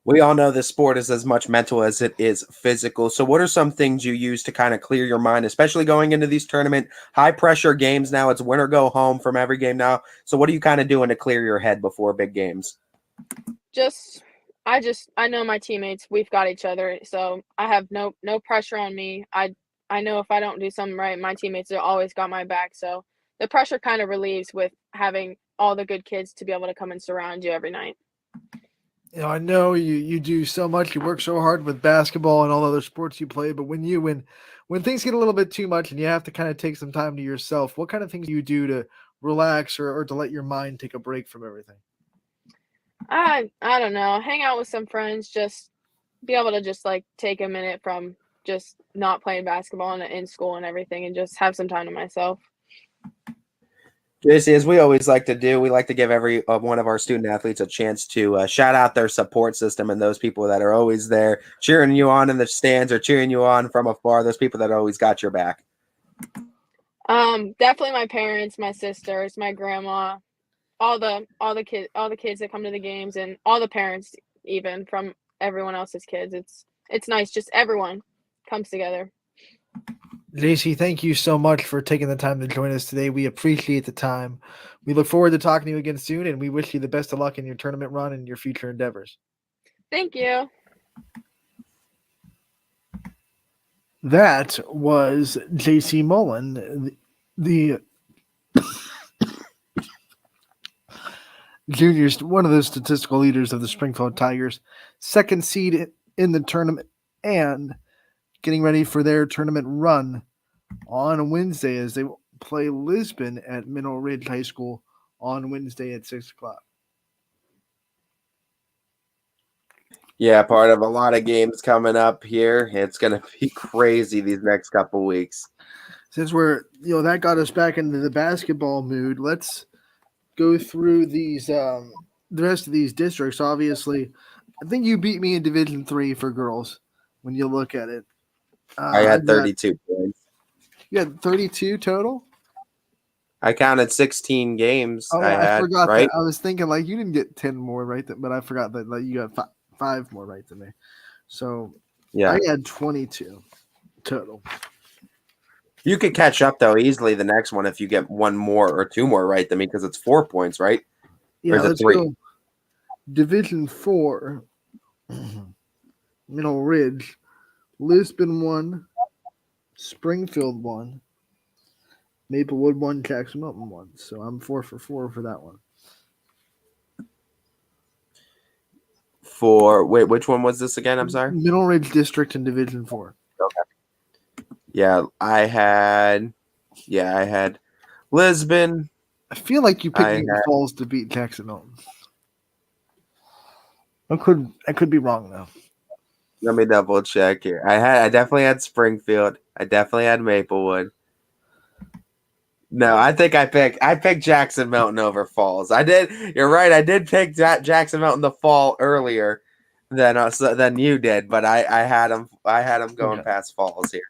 We all know this sport is as much mental as it is physical. So what are some things you use to kind of clear your mind, especially going into these tournament high pressure games now? It's win or go home from every game now. So what are you kind of doing to clear your head before big games? I know my teammates, we've got each other. So I have no pressure on me. I know if I don't do something right, my teammates have always got my back. So the pressure kind of relieves with having all the good kids to be able to come and surround you every night. I know you do so much. You work so hard with basketball and all other sports you play, but when things get a little bit too much and you have to kind of take some time to yourself, what kind of things do you do to relax or to let your mind take a break from everything? I don't know. Hang out with some friends, just be able to just take a minute from just not playing basketball in school and everything, and just have some time to myself. JC, as we always like to do, we like to give every one of our student athletes a chance to shout out their support system and those people that are always there cheering you on in the stands or cheering you on from afar, those people that always got your back. Definitely my parents, my sisters, my grandma, all the kids that come to the games, and all the parents, even from everyone else's kids. It's nice, just everyone comes together. JC, thank you so much for taking the time to join us today. We appreciate the time. We look forward to talking to you again soon, and we wish you the best of luck in your tournament run and your future endeavors. Thank you. That was JC Mullen, the juniors, one of the statistical leaders of the Springfield Tigers, second seed in the tournament and getting ready for their tournament run on Wednesday as they play Lisbon at Mineral Ridge High School on Wednesday at 6 o'clock. Yeah, part of a lot of games coming up here. It's going to be crazy these next couple weeks. Since that got us back into the basketball mood, let's go through these the rest of these districts. Obviously, I think you beat me in Division III for girls when you look at it. I had 32 points. You had 32 total? I counted 16 games. Oh, I forgot right? that. I was thinking you didn't get 10 more right, but I forgot that you got five more right than me. So yeah, I had 22 total. You could catch up though easily the next one if you get one more or two more right than me because it's 4 points, right? Yeah, let's 3? go. Division 4, Mineral Ridge, Lisbon 1, Springfield 1, Maplewood 1, Jackson Milton 1. So I'm 4 for 4 for that one. Wait, which one was this again? I'm sorry. Mineral Ridge District in Division 4. Okay. Yeah, I had Lisbon. I feel like you picked Falls to beat Jackson Milton. I could be wrong though. Let me double check here. I definitely had Springfield. I definitely had Maplewood. No, I think I picked Jackson Mountain over Falls. I did. You're right. I did pick Jackson Mountain to fall earlier than you did, but I had them going past Falls here.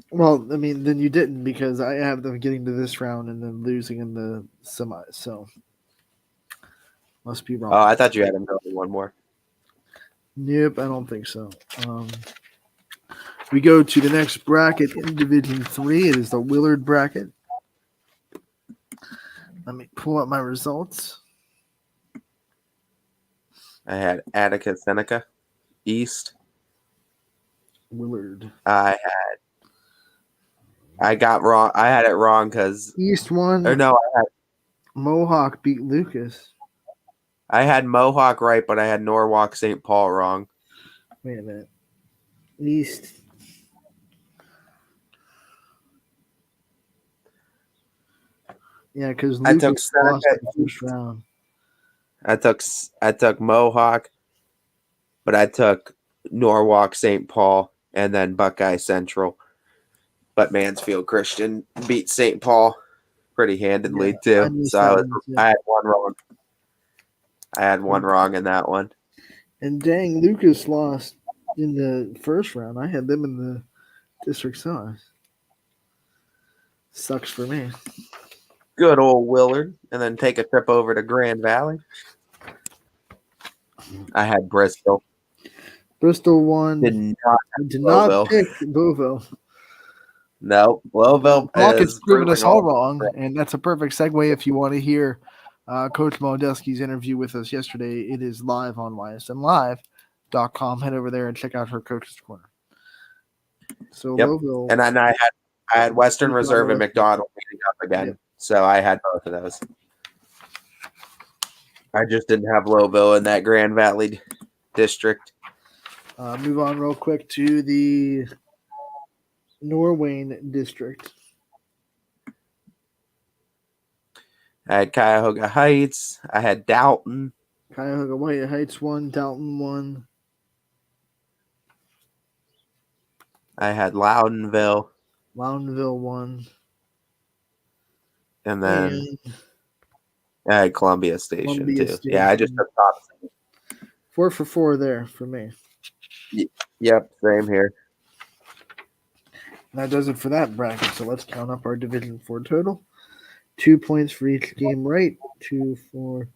Well, I mean, then you didn't because I have them getting to this round and then losing in the semis. So must be wrong. Oh, I thought you had them going one more. Nope, I don't think so. We go to the next bracket in Division 3. It is the Willard Bracket. Let me pull up my results. I had Attica Seneca, East. Willard. I got wrong. I had it wrong because East won. Or no, I had Mohawk beat Lucas. I had Mohawk right, but I had Norwalk St. Paul wrong. Wait a minute. East. Yeah, because Lucas lost the first round. I took Mohawk, but I took Norwalk St. Paul and then Buckeye Central. But Mansfield Christian beat St. Paul pretty handedly too. So I had one wrong. I had one wrong in that one. And dang, Lucas lost in the first round. I had them in the district semis. Sucks for me. Good old Willard. And then take a trip over to Grand Valley. I had Bristol. Bristol won. Did not pick Louisville. No, Louisville is proving us all wrong, and that's a perfect segue if you want to hear Coach Moldelsky's interview with us yesterday. It is live on ysnlive.com. Head over there and check out her Coach's Corner. So Louisville, and then I had Western Reserve and McDonald meeting up again. Yep. So I had both of those. I just didn't have Louisville in that Grand Valley district. Move on real quick to the Norwayne district. I had Cuyahoga Heights. I had Dalton. Cuyahoga Heights won. Dalton won. I had Loudonville. Loudonville won. And then I had Columbia Station too. Station. Yeah, I just took Thompson. 4 for 4 there for me. Yep, same here. That does it for that bracket. So let's count up our Division 4 total. 2 points for each game right. 2, 4,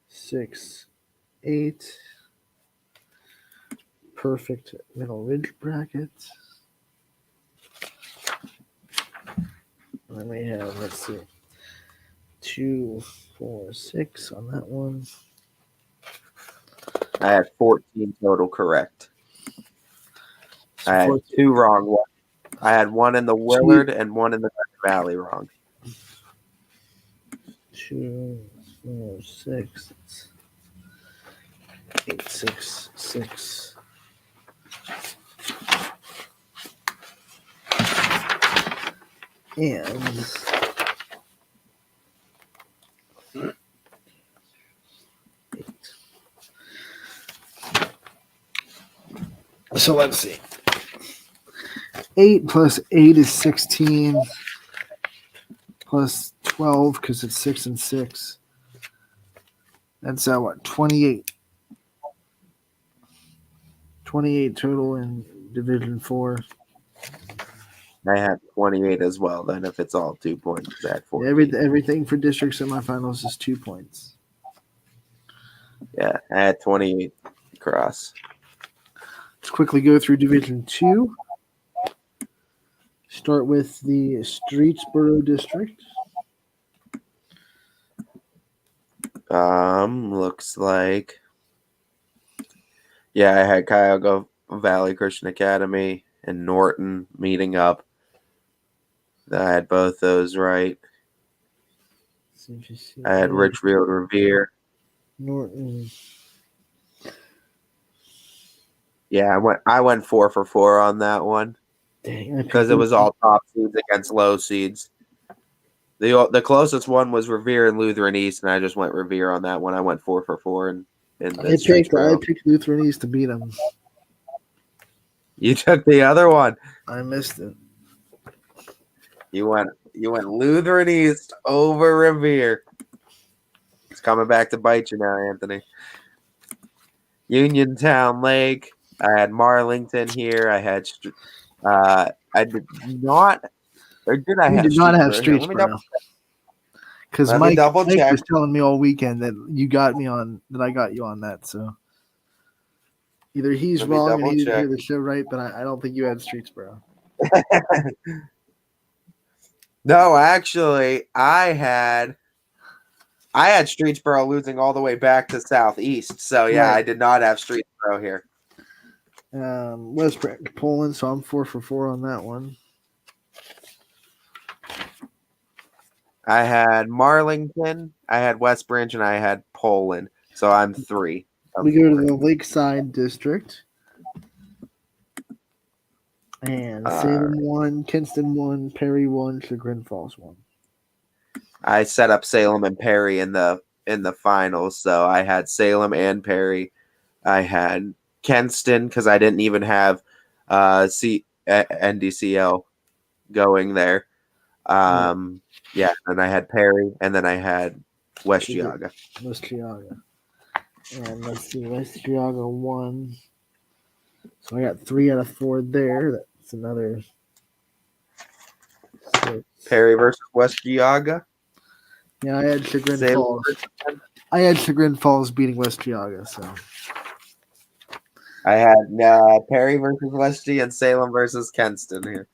6, 8. Perfect middle ridge bracket. And then we have, let's see, 2, 4, 6 on that one. I had 14 total correct. I had 2 wrong ones. I had one in the Willard and one in the Valley wrong. 2, 4, 6, 8, 6, 6. And so let's see. 8 plus 8 is 16. Plus 12 because it's 6 and 6. That's what? 28. 28 total in Division 4. I had 28 as well. Then if it's all 2 points, I had 14. Everything for district semifinals is 2 points. Yeah, I had 28 across. Let's quickly go through Division 2. Start with the Streetsboro District. Looks like, yeah, I had Cuyahoga Valley Christian Academy and Norton meeting up. I had both those right. I had Richfield Revere. Norton. Yeah, I went 4 for 4 on that one. Dang, because it was all top seeds against low seeds. The closest one was Revere and Lutheran East, and I just went Revere on that one. I went 4 for 4 in I picked Lutheran East to beat them. You took the other one. I missed it. You went Lutheran East over Revere. It's coming back to bite you now, Anthony. Uniontown Lake. I had Marlington here. I had I did not, or did I have? You did not have Streetsboro. Because Mike was telling me all weekend that you got me on, that I got you on that. So either he's wrong and he didn't hear the show right, but I don't think you had Streetsboro. No, actually, I had Streetsboro losing all the way back to Southeast. So yeah, right. I did not have Streetsboro here. West Branch, Poland, so I'm 4 for 4 on that one. I had Marlington, I had West Branch, and I had Poland. So I'm 3. We go to the Lakeside District. And Salem 1, Kinston 1, Perry 1, Chagrin Falls 1. I set up Salem and Perry in the finals, so I had Salem and Perry. I had Kenston because I didn't even have NDCL going there. Yeah, and I had Perry, and then I had West Geauga. West Geauga. And let's see, West Geauga 1. So I got 3 out of 4 there. That's another 6. Perry versus West Geauga. Yeah, I had Chagrin Falls. I had Chagrin Falls beating West Geauga, so. I had Perry versus West G and Salem versus Kenston here.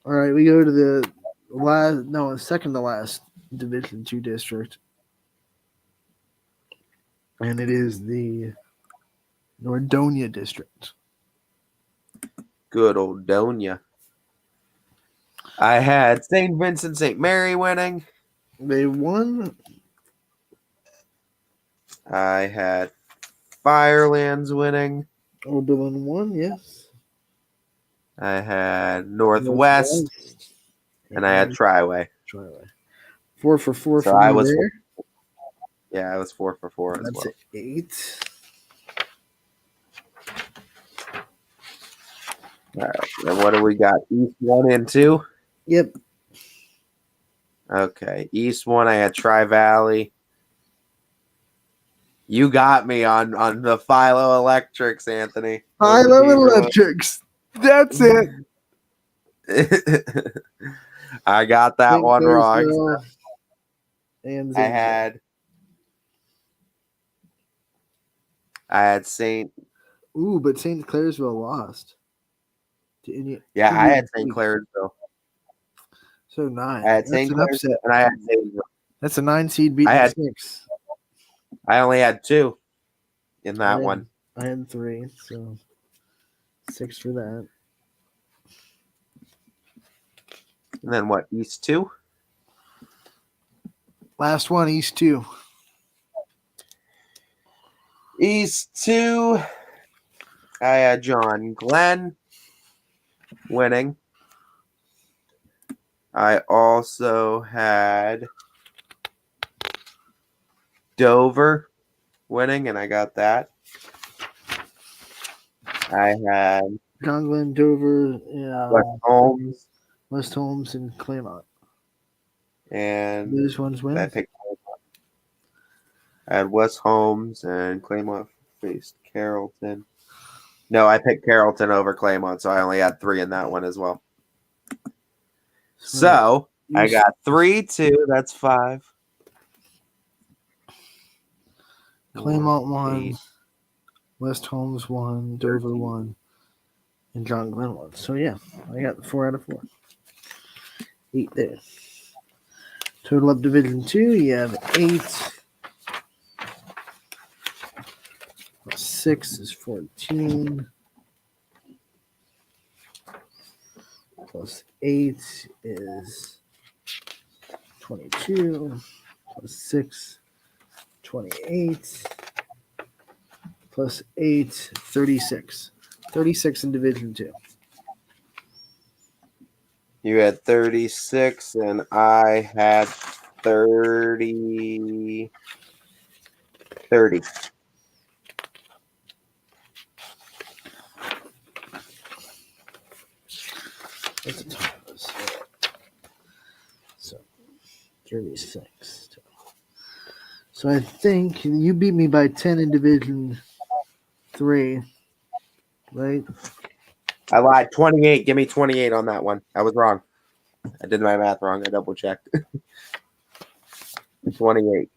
All right, we go to the second to last Division 2 district. And it is the Nordonia District. Good old Donia. I had St. Vincent St. Mary winning. They won. I had Firelands winning. Oberlin won, yes. I had Northwest. And I had Triway. 4 for 4 so for I me was there. Yeah, I was 4 for 4 as That's well. 8. All right. Then what do we got? East 1 and 2? Yep. Okay. East 1, I had Tri-Valley. You got me on the Philo Electrics, Anthony. Philo Electrics. That's it. I got that St. one wrong. Clairsville and I Zanesville. had St. Ooh, but St. Clairsville lost. Yeah, I had St. Clairsville. So 9. I had That's St. an Clairsville, upset. and I had Zanesville. That's a 9 seed beating 6. I only had 2 in that one. I had 3, so 6 for that. And then what? East 2? Last one, East 2. East 2. I had John Glenn winning. I also had Dover winning, and I got that. I had John Glenn, Dover, West Holmes, and Claymont. And those ones win. I picked Claymont. I had West Holmes and Claymont faced Carrollton. No, I picked Carrollton over Claymont, so I only had 3 in that one as well. So I got 3-2. That's 5. Claymont 1, West Holmes 1, Dover 1, and John Glenn 1. So yeah, I got 4 out of 4. 8 there. Total up Division 2, you have 8. Plus 6 is 14. Plus 8 is 22. Plus 6, 28. Plus 8, 36. 36 in Division 2. You had 36, and I had 30. 30. What's the time of this? So, 36. So I think you beat me by 10 in Division 3, right? I lied. 28. Give me 28 on that one. I was wrong. I did my math wrong. I double checked. 28.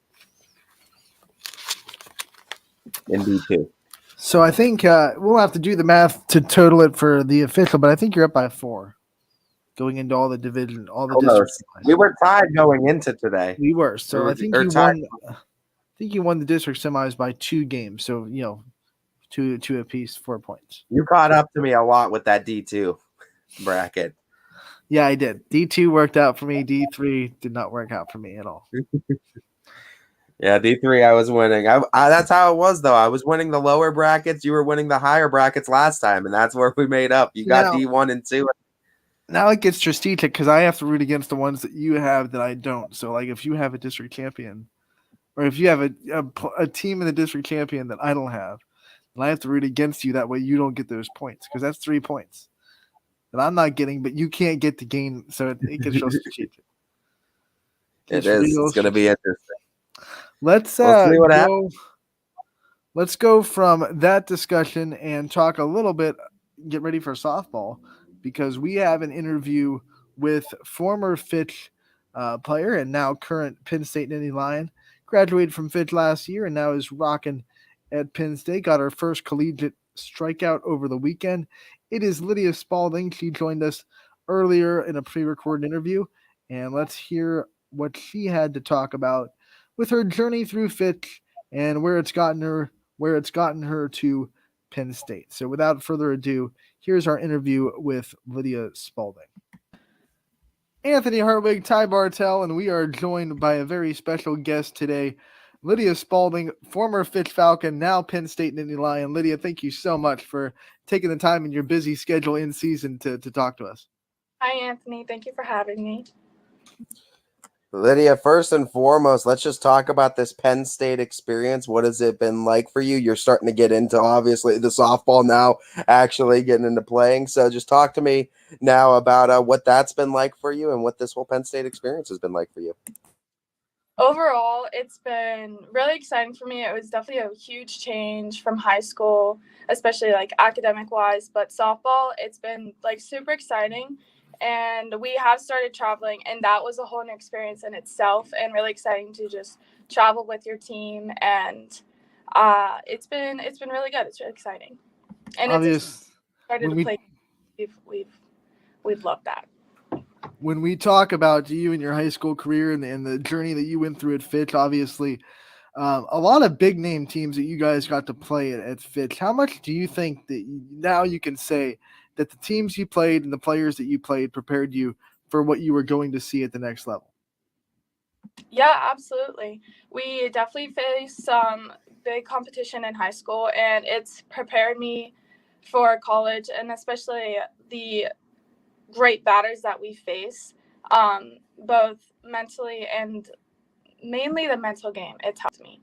In D2. So I think we'll have to do the math to total it for the official, but I think you're up by 4 going into all the division, all the districts. We were tied going into today. We were. So I think you tied. won. I think you won the district semis by 2 games. So, you know, two apiece, 4 points. You caught up to me a lot with that D2 bracket. Yeah, I did. D2 worked out for me. D3 did not work out for me at all. Yeah, D3 I was winning. I that's how it was, though. I was winning the lower brackets. You were winning the higher brackets last time, and that's where we made up. You got D1 and 2. Now it gets strategic because I have to root against the ones that you have that I don't. So, like, if you have a district champion, or if you have a team in the district champion that I don't have, then I have to root against you. That way you don't get those points because that's 3 points that I'm not getting, but you can't get to gain. So it gets real strategic. It is. It's going to be interesting. Let's go. Let's go from that discussion and talk a little bit. Get ready for softball because we have an interview with former Fitch player and now current Penn State Nittany Lion. Graduated from Fitch last year and now is rocking at Penn State. Got her first collegiate strikeout over the weekend. It is Lydia Spalding. She joined us earlier in a pre-recorded interview, and let's hear what she had to talk about with her journey through Fitch and where it's gotten her to Penn State. So without further ado, here's our interview with Lydia Spalding. Anthony Hartwig, Ty Bartell, and we are joined by a very special guest today, Lydia Spalding, former Fitch Falcon, now Penn State Nittany Lion. Lydia, thank you so much for taking the time in your busy schedule in season to talk to us. Hi, Anthony. Thank you for having me. Lydia, first and foremost, let's just talk about this Penn State experience. What has it been like for you? You're starting to get into, obviously, the softball now, actually getting into playing. So just talk to me now about what that's been like for you and what this whole Penn State experience has been like for you. Overall, it's been really exciting for me. It was definitely a huge change from high school, especially like academic wise, but softball, it's been like super exciting. And we have started traveling, and that was a whole new experience in itself, and really exciting to just travel with your team. And it's been really good. It's really exciting, and it's started to play. We've loved that. When we talk about you and your high school career and the journey that you went through at Fitch, obviously, a lot of big name teams that you guys got to play at Fitch. How much do you think that now you can say that the teams you played and the players that you played prepared you for what you were going to see at the next level? Yeah, absolutely. We definitely faced some big competition in high school, and it's prepared me for college, and especially the great batters that we face, both mentally and mainly the mental game. It's helped me.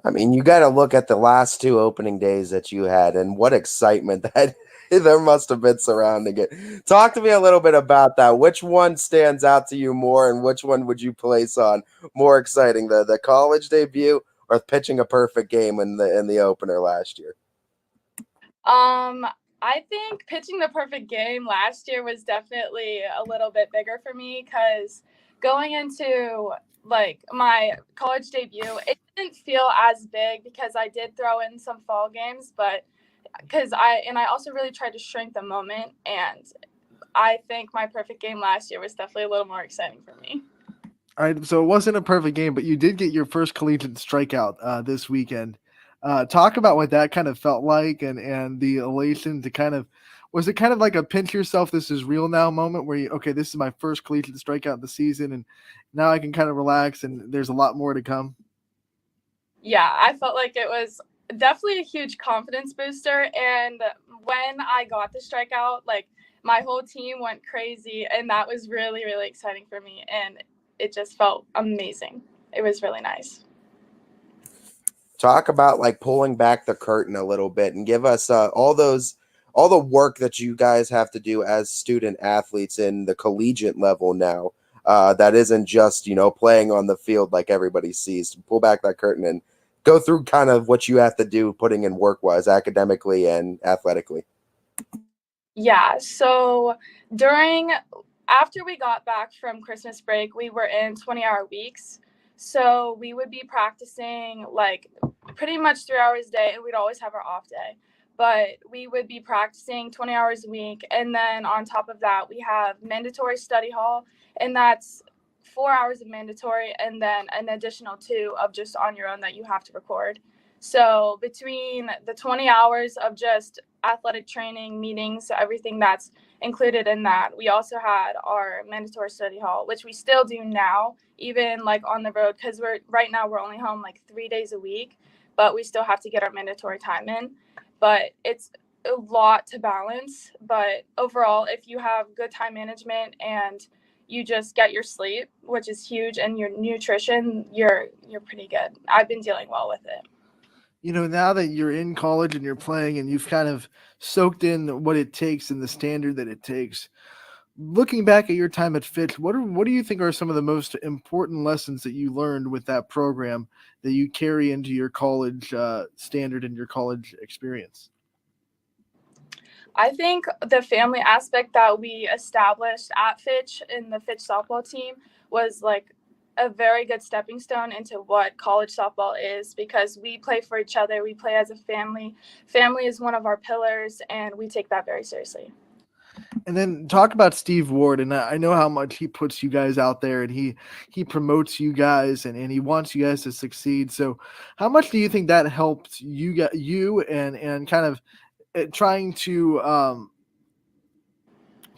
I mean, you got to look at the last two opening days that you had and what excitement that there must have been surrounding it. Talk to me a little bit about that. Which one stands out to you more, and which one would you place on more exciting, the college debut or pitching a perfect game in the opener last year? I think pitching the perfect game last year was definitely a little bit bigger for me, because going into like my college debut, it didn't feel as big because I did throw in some fall games, but I also really tried to shrink the moment, and I think my perfect game last year was definitely a little more exciting for me. All right, so it wasn't a perfect game, but you did get your first collegiate strikeout this weekend. Talk about what that kind of felt like, and the elation to kind of, was it kind of like a pinch yourself, this is real now moment where you, okay, this is my first collegiate strikeout of the season, and now I can kind of relax and there's a lot more to come? Yeah, I felt like it was definitely a huge confidence booster. And when I got the strikeout, like my whole team went crazy, and that was really, really exciting for me. And it just felt amazing. It was really nice. Talk about like pulling back the curtain a little bit and give us all the work that you guys have to do as student athletes in the collegiate level now. That isn't just, playing on the field like everybody sees. Pull back that curtain and go through kind of what you have to do, putting in work-wise, academically and athletically. Yeah, so after we got back from Christmas break, we were in 20-hour weeks. So we would be practicing like pretty much 3 hours a day, and we'd always have our off day. But we would be practicing 20 hours a week. And then on top of that, we have mandatory study hall, and that's 4 hours of mandatory, and then an additional 2 of just on your own that you have to record. So between the 20 hours of just athletic training, meetings, everything that's included in that, we also had our mandatory study hall, which we still do now, even like on the road, because right now we're only home like 3 days a week, but we still have to get our mandatory time in. But it's a lot to balance. But overall, if you have good time management and you just get your sleep, which is huge, and your nutrition, you're pretty good. I've been dealing well with it. Now that you're in college and you're playing and you've kind of soaked in what it takes and the standard that it takes, looking back at your time at Fitch, what do you think are some of the most important lessons that you learned with that program that you carry into your college standard and your college experience? I think the family aspect that we established at Fitch in the Fitch softball team was like a very good stepping stone into what college softball is, because we play for each other. We play as a family. Family is one of our pillars, and we take that very seriously. And then talk about Steve Ward, and I know how much he puts you guys out there, and he promotes you guys, and he wants you guys to succeed. So how much do you think that helped you and kind of trying to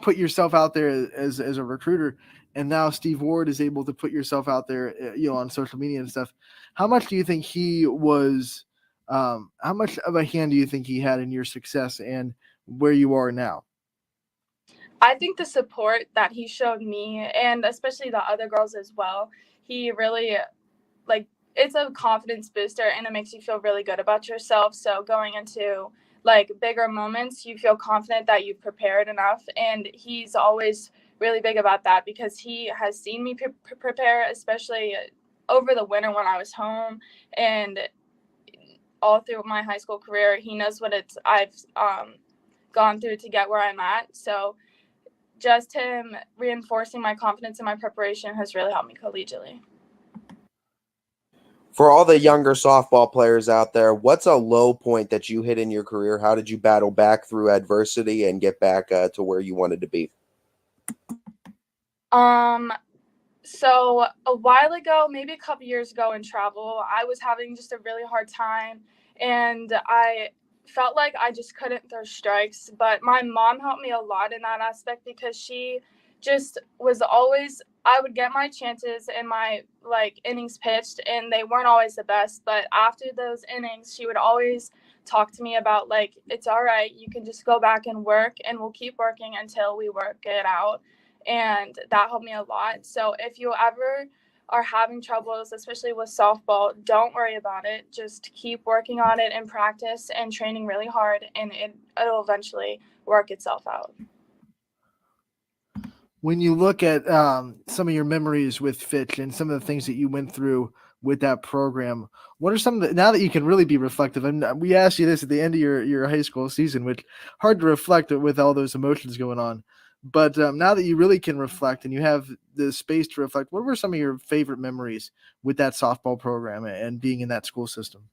put yourself out there as a recruiter, and now Steve Ward is able to put yourself out there, on social media and stuff? How much do you think he was, how much of a hand do you think he had in your success and where you are now? I think the support that he showed me, and especially the other girls as well, he really, like, it's a confidence booster, and it makes you feel really good about yourself. So going into like bigger moments, you feel confident that you've prepared enough, and he's always really big about that because he has seen me prepare, especially over the winter when I was home, and all through my high school career. He knows what I've gone through to get where I'm at. So just him reinforcing my confidence in my preparation has really helped me collegiately. For all the younger softball players out there, what's a low point that you hit in your career? How did you battle back through adversity and get back to where you wanted to be? So a while ago, maybe a couple years ago in travel, I was having just a really hard time, and I felt like I just couldn't throw strikes. But my mom helped me a lot in that aspect because she just was always, I would get my chances in my innings pitched, and they weren't always the best. But after those innings, she would always talk to me about it's all right, you can just go back and work, and we'll keep working until we work it out. And that helped me a lot. So if you ever are having troubles, especially with softball, don't worry about it. Just keep working on it in practice and training really hard, and it'll eventually work itself out. When you look at some of your memories with Fitch and some of the things that you went through with that program, what are some of the, now that you can really be reflective, and we asked you this at the end of your high school season, which hard to reflect with all those emotions going on. But now that you really can reflect and you have the space to reflect, what were some of your favorite memories with that softball program and being in that school system?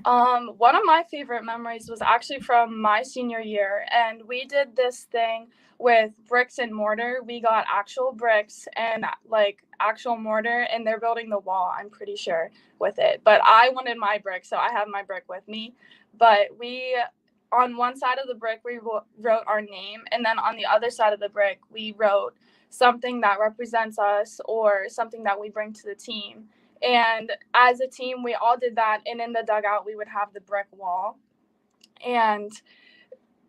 One of my favorite memories was actually from my senior year, and we did this thing with bricks and mortar. We got actual bricks and actual mortar, and they're building the wall, I'm pretty sure, with it. But I wanted my brick, so I have my brick with me. But on one side of the brick, we wrote our name, and then on the other side of the brick, we wrote something that represents us or something that we bring to the team. And as a team, we all did that, and in the dugout, we would have the brick wall. And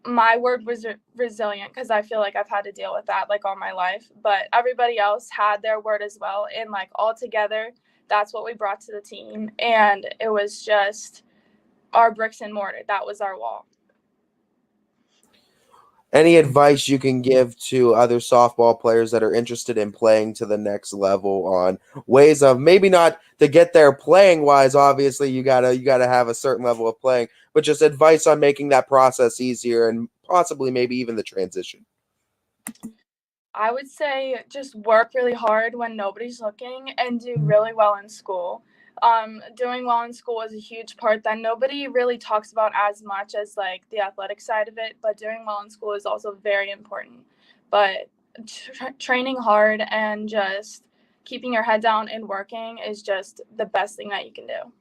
my word was resilient because I feel like I've had to deal with that all my life. But everybody else had their word as well, and all together, that's what we brought to the team. And it was just our bricks and mortar. That was our wall. Any advice you can give to other softball players that are interested in playing to the next level on ways of maybe not to get there playing wise? Obviously, you gotta have a certain level of playing, but just advice on making that process easier and possibly maybe even the transition. I would say just work really hard when nobody's looking and do really well in school. Doing well in school is a huge part that nobody really talks about as much as the athletic side of it, but doing well in school is also very important. But training hard and just keeping your head down and working is just the best thing that you can do.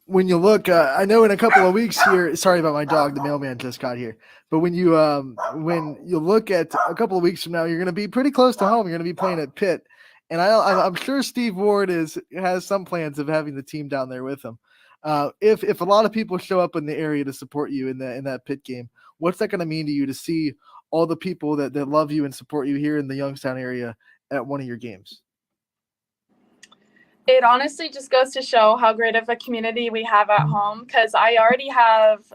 When you look, I know in a couple of weeks here, sorry about my dog, the mailman just got here. But when you look at a couple of weeks from now, you're going to be pretty close to home. You're going to be playing at Pitt. And I'm sure Steve Ward has some plans of having the team down there with him. If a lot of people show up in the area to support you in that Pitt game, what's that going to mean to you to see all the people that love you and support you here in the Youngstown area at one of your games? It honestly just goes to show how great of a community we have at home, because I already have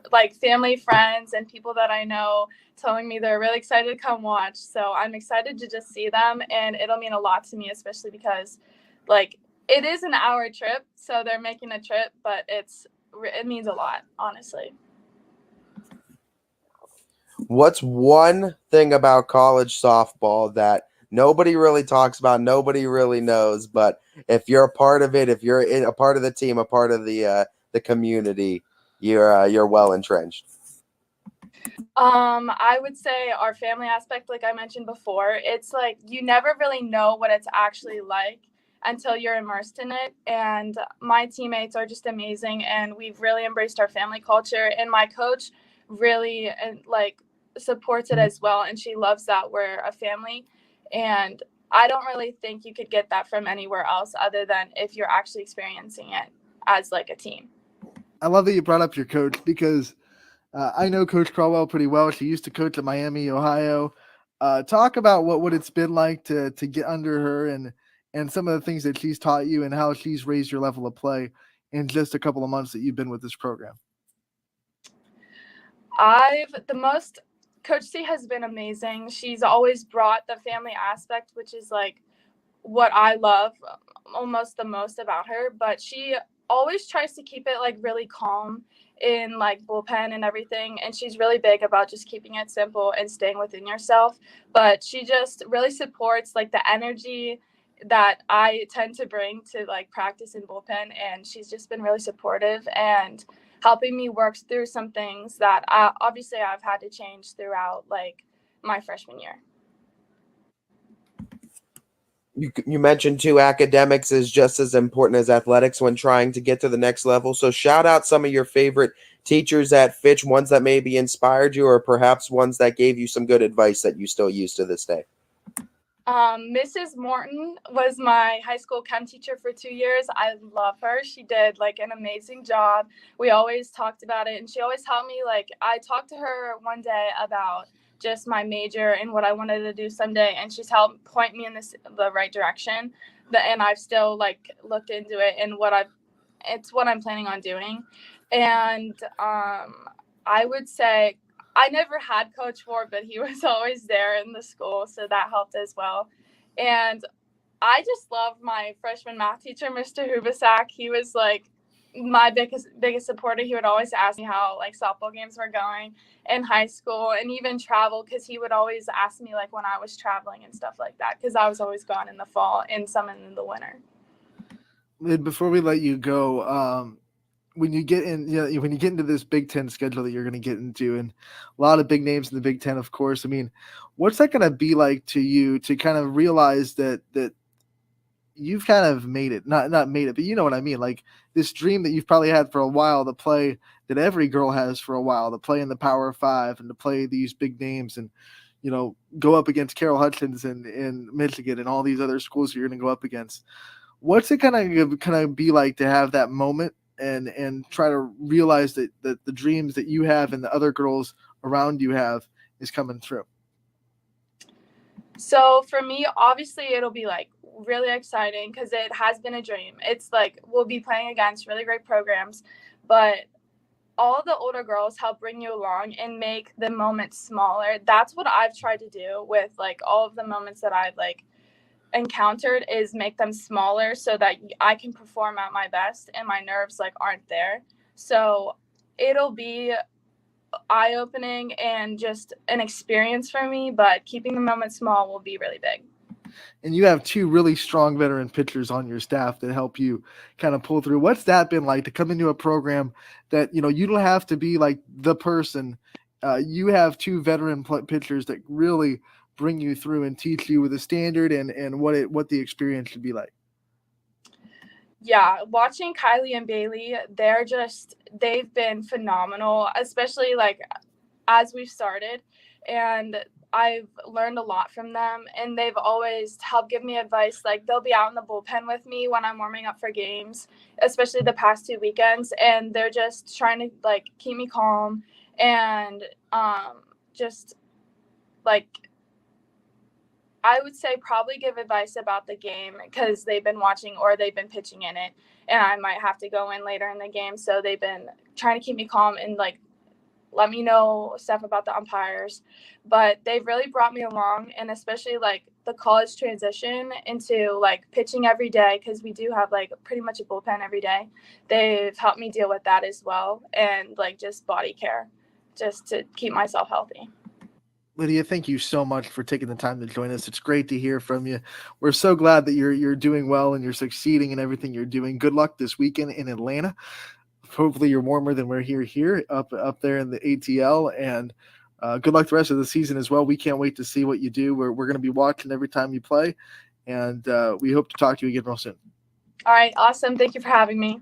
family, friends, and people that I know telling me they're really excited to come watch. So I'm excited to just see them, and it'll mean a lot to me, especially because it is an hour trip, so they're making a trip, but it means a lot, honestly. What's one thing about college softball that nobody really talks about, nobody really knows, but if you're a part of it, if you're a part of the team, a part of the community, you're well entrenched? I would say our family aspect, like I mentioned before, it's you never really know what it's actually like until you're immersed in it. And my teammates are just amazing, and we've really embraced our family culture, and my coach really supports it as well, and she loves that we're a family. And I don't really think you could get that from anywhere else other than if you're actually experiencing it as a team. I love that you brought up your coach, because I know Coach Caldwell pretty well. She used to coach at Miami, Ohio. Talk about what it's been like to get under her and some of the things that she's taught you and how she's raised your level of play in just a couple of months that you've been with this program. Coach C has been amazing. She's always brought the family aspect, which is like what I love almost the most about her, but she always tries to keep it like really calm in like bullpen and everything, and she's really big about just keeping it simple and staying within yourself. But she just really supports like the energy that I tend to bring to like practice in bullpen, and she's just been really supportive and helping me work through some things that obviously I've had to change throughout like my freshman year. You mentioned too, academics is just as important as athletics when trying to get to the next level. So shout out some of your favorite teachers at Fitch, ones that maybe inspired you or perhaps ones that gave you some good advice that you still use to this day. Mrs. Morton was my high school chem teacher for 2 years. I love her. She did like an amazing job. We always talked about it, and she always helped me. Like I talked to her one day about just my major and what I wanted to do someday, and she's helped point me in the right direction. And I've still like looked into it, and it's what I'm planning on doing. And I would say I never had Coach Ford, but he was always there in the school, so that helped as well. And I just love my freshman math teacher, Mr. Hubasak. He was like my biggest supporter. He would always ask me how like softball games were going in high school and even travel, because he would always ask me like when I was traveling and stuff like that, because I was always gone in the fall and some in the winter. Before we let you go, when you get into this Big Ten schedule that you're going to get into, and a lot of big names in the Big Ten, of course, I mean, what's that going to be like to you to kind of realize that you've kind of made it, not made it, but you know what I mean? Like this dream that you've probably had for a while, the play that every girl has for a while, to play in the Power Five and to play these big names and, you know, go up against Carol Hutchins in Michigan and all these other schools you're going to go up against. What's it kind of be like to have that moment and try to realize that the dreams that you have and the other girls around you have is coming true? So for me, obviously it'll be like really exciting because it has been a dream. It's like we'll be playing against really great programs, but all the older girls help bring you along and make the moments smaller. That's what I've tried to do with like all of the moments that I've like encountered, is make them smaller so that I can perform at my best and my nerves like aren't there. So it'll be eye-opening and just an experience for me, but keeping the moment small will be really big. And you have two really strong veteran pitchers on your staff that help you kind of pull through. What's that been like to come into a program that, you know, you don't have to be like the person. You have two veteran pitchers that really bring you through and teach you with a standard and what the experience should be like. Yeah, watching Kylie and Bailey, they've been phenomenal, especially like as we've started, and I've learned a lot from them, and they've always helped give me advice. Like they'll be out in the bullpen with me when I'm warming up for games, especially the past 2 weekends, and they're just trying to like keep me calm and just like I would say probably give advice about the game because they've been watching or they've been pitching in it, and I might have to go in later in the game. So they've been trying to keep me calm and like let me know stuff about the umpires. But they've really brought me along, and especially like the college transition into like pitching every day, because we do have like pretty much a bullpen every day. They've helped me deal with that as well, and like just body care just to keep myself healthy. Lydia, thank you so much for taking the time to join us. It's great to hear from you. We're so glad that you're doing well and you're succeeding in everything you're doing. Good luck this weekend in Atlanta. Hopefully you're warmer than we're here up there in the ATL, and good luck the rest of the season as well. We can't wait to see what you do. We're going to be watching every time you play, and we hope to talk to you again real soon. All right, awesome. Thank you for having me.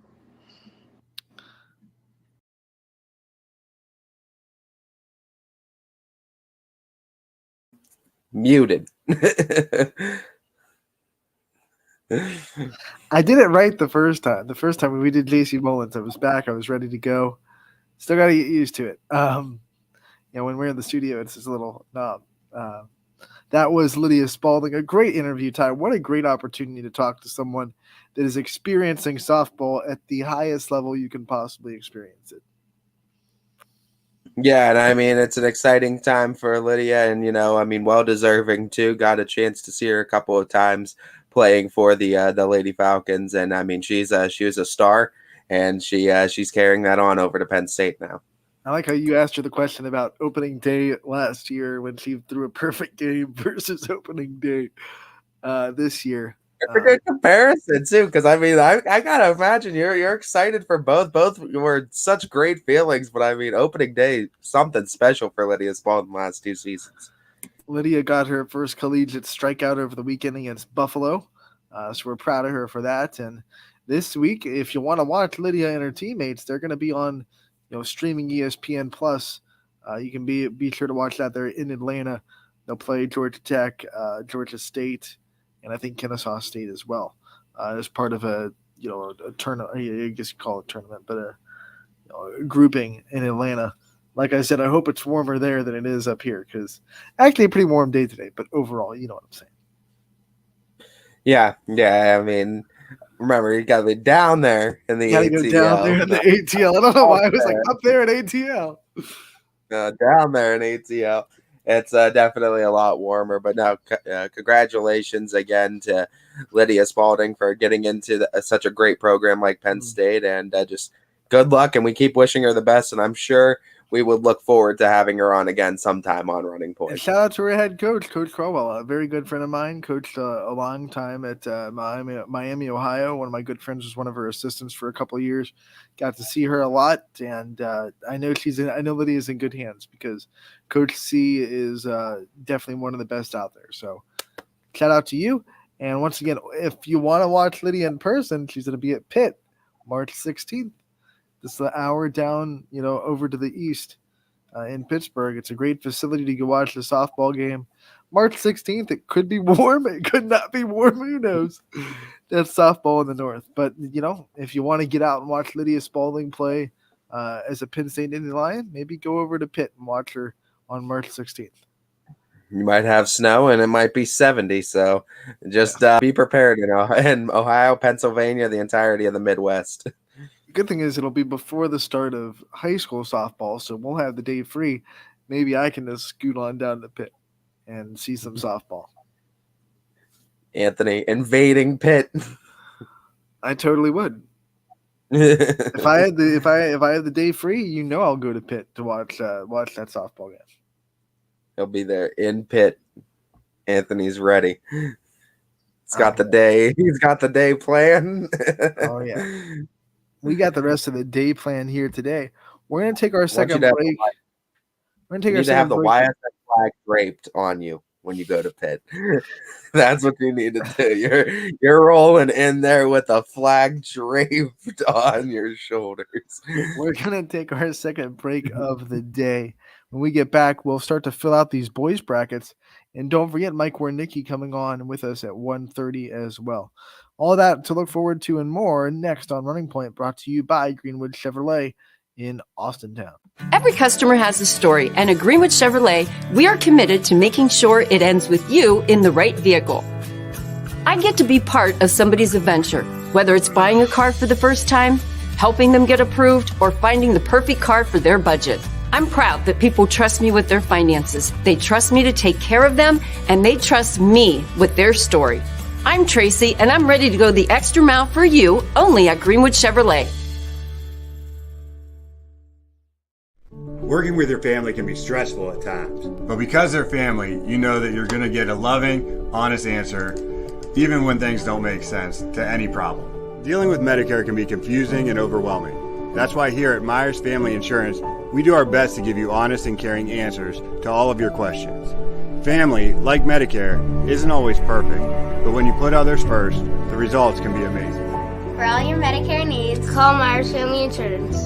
Muted. I did it right the first time. The first time we did JC Mullins, I was back. I was ready to go. Still got to get used to it. When we're in the studio, it's just a little knob. That was Lydia Spalding. A great interview, Ty. What a great opportunity to talk to someone that is experiencing softball at the highest level you can possibly experience it. Yeah, and I mean, it's an exciting time for Lydia, and well-deserving too. Got a chance to see her a couple of times playing for the Lady Falcons, and I mean, she was a star, and she's carrying that on over to Penn State now. I like how you asked her the question about opening day last year when she threw a perfect game versus opening day this year. It's a good comparison too, because I mean, I gotta imagine you're excited for both. Both were such great feelings, but I mean, opening day, something special for Lydia Spalding the last 2 seasons. Lydia got her first collegiate strikeout over the weekend against Buffalo, so we're proud of her for that. And this week, if you want to watch Lydia and her teammates, they're going to be on, streaming ESPN Plus. You can be sure to watch that. They're in Atlanta. They'll play Georgia Tech, Georgia State, and I think Kennesaw State as well, as part of a tournament. I guess you call it a tournament, but a grouping in Atlanta. Like I said, I hope it's warmer there than it is up here, because actually a pretty warm day today. But overall, you know what I'm saying. Yeah. I mean, remember, you got to be down there in the ATL. Go down there in the ATL. I don't know why I was like up there at ATL. Down there in ATL. It's definitely a lot warmer, but no, congratulations again to Lydia Spalding for getting into such a great program like Penn State, and just good luck, and we keep wishing her the best, and I'm sure we would look forward to having her on again sometime on Running Point. And shout out to her head coach, Coach Crowell, a very good friend of mine, coached a long time at Miami, Ohio. One of my good friends was one of her assistants for a couple of years. Got to see her a lot, and I know Lydia's in good hands, because Coach C is definitely one of the best out there. So shout out to you. And once again, if you want to watch Lydia in person, she's going to be at Pitt March 16th. This is an hour down, over to the east in Pittsburgh. It's a great facility to go watch the softball game. March 16th, it could be warm. It could not be warm. Who knows? That's softball in the north. But, if you want to get out and watch Lydia Spalding play as a Penn State Indian Lion, maybe go over to Pitt and watch her on March 16th. You might have snow, and it might be 70, so just be prepared in Ohio, Pennsylvania, the entirety of the Midwest. Good thing is it'll be before the start of high school softball, so we'll have the day free. Maybe I can just scoot on down to Pitt and see some softball. Anthony invading Pitt. I totally would. If I had the day free, I'll go to Pitt to watch that softball game. He'll be there in Pitt. Anthony's ready. He's got the day. He's got the day planned. Oh yeah. We got the rest of the day plan here today. We're going to take our second break. We're going to take our second break. You need to have the YSF flag draped on you when you go to Pitt. That's what you need to do. You're rolling in there with a flag draped on your shoulders. We're going to take our second break of the day. When we get back, we'll start to fill out these boys brackets. And don't forget Mike Warnicki coming on with us at 1:30 as well. All that to look forward to and more next on Running Point, brought to you by Greenwood Chevrolet in Austintown. Every customer has a story, and at Greenwood Chevrolet, we are committed to making sure it ends with you in the right vehicle. I get to be part of somebody's adventure, whether it's buying a car for the first time, helping them get approved, or finding the perfect car for their budget. I'm proud that people trust me with their finances. They trust me to take care of them, and they trust me with their story. I'm Tracy, and I'm ready to go the extra mile for you, only at Greenwood Chevrolet. Working with your family can be stressful at times, but because they're family, you know that you're going to get a loving, honest answer, even when things don't make sense to any problem. Dealing with Medicare can be confusing and overwhelming. That's why here at Myers Family Insurance, we do our best to give you honest and caring answers to all of your questions. Family, like Medicare, isn't always perfect, but when you put others first, the results can be amazing. For all your Medicare needs, call Myers Family Insurance.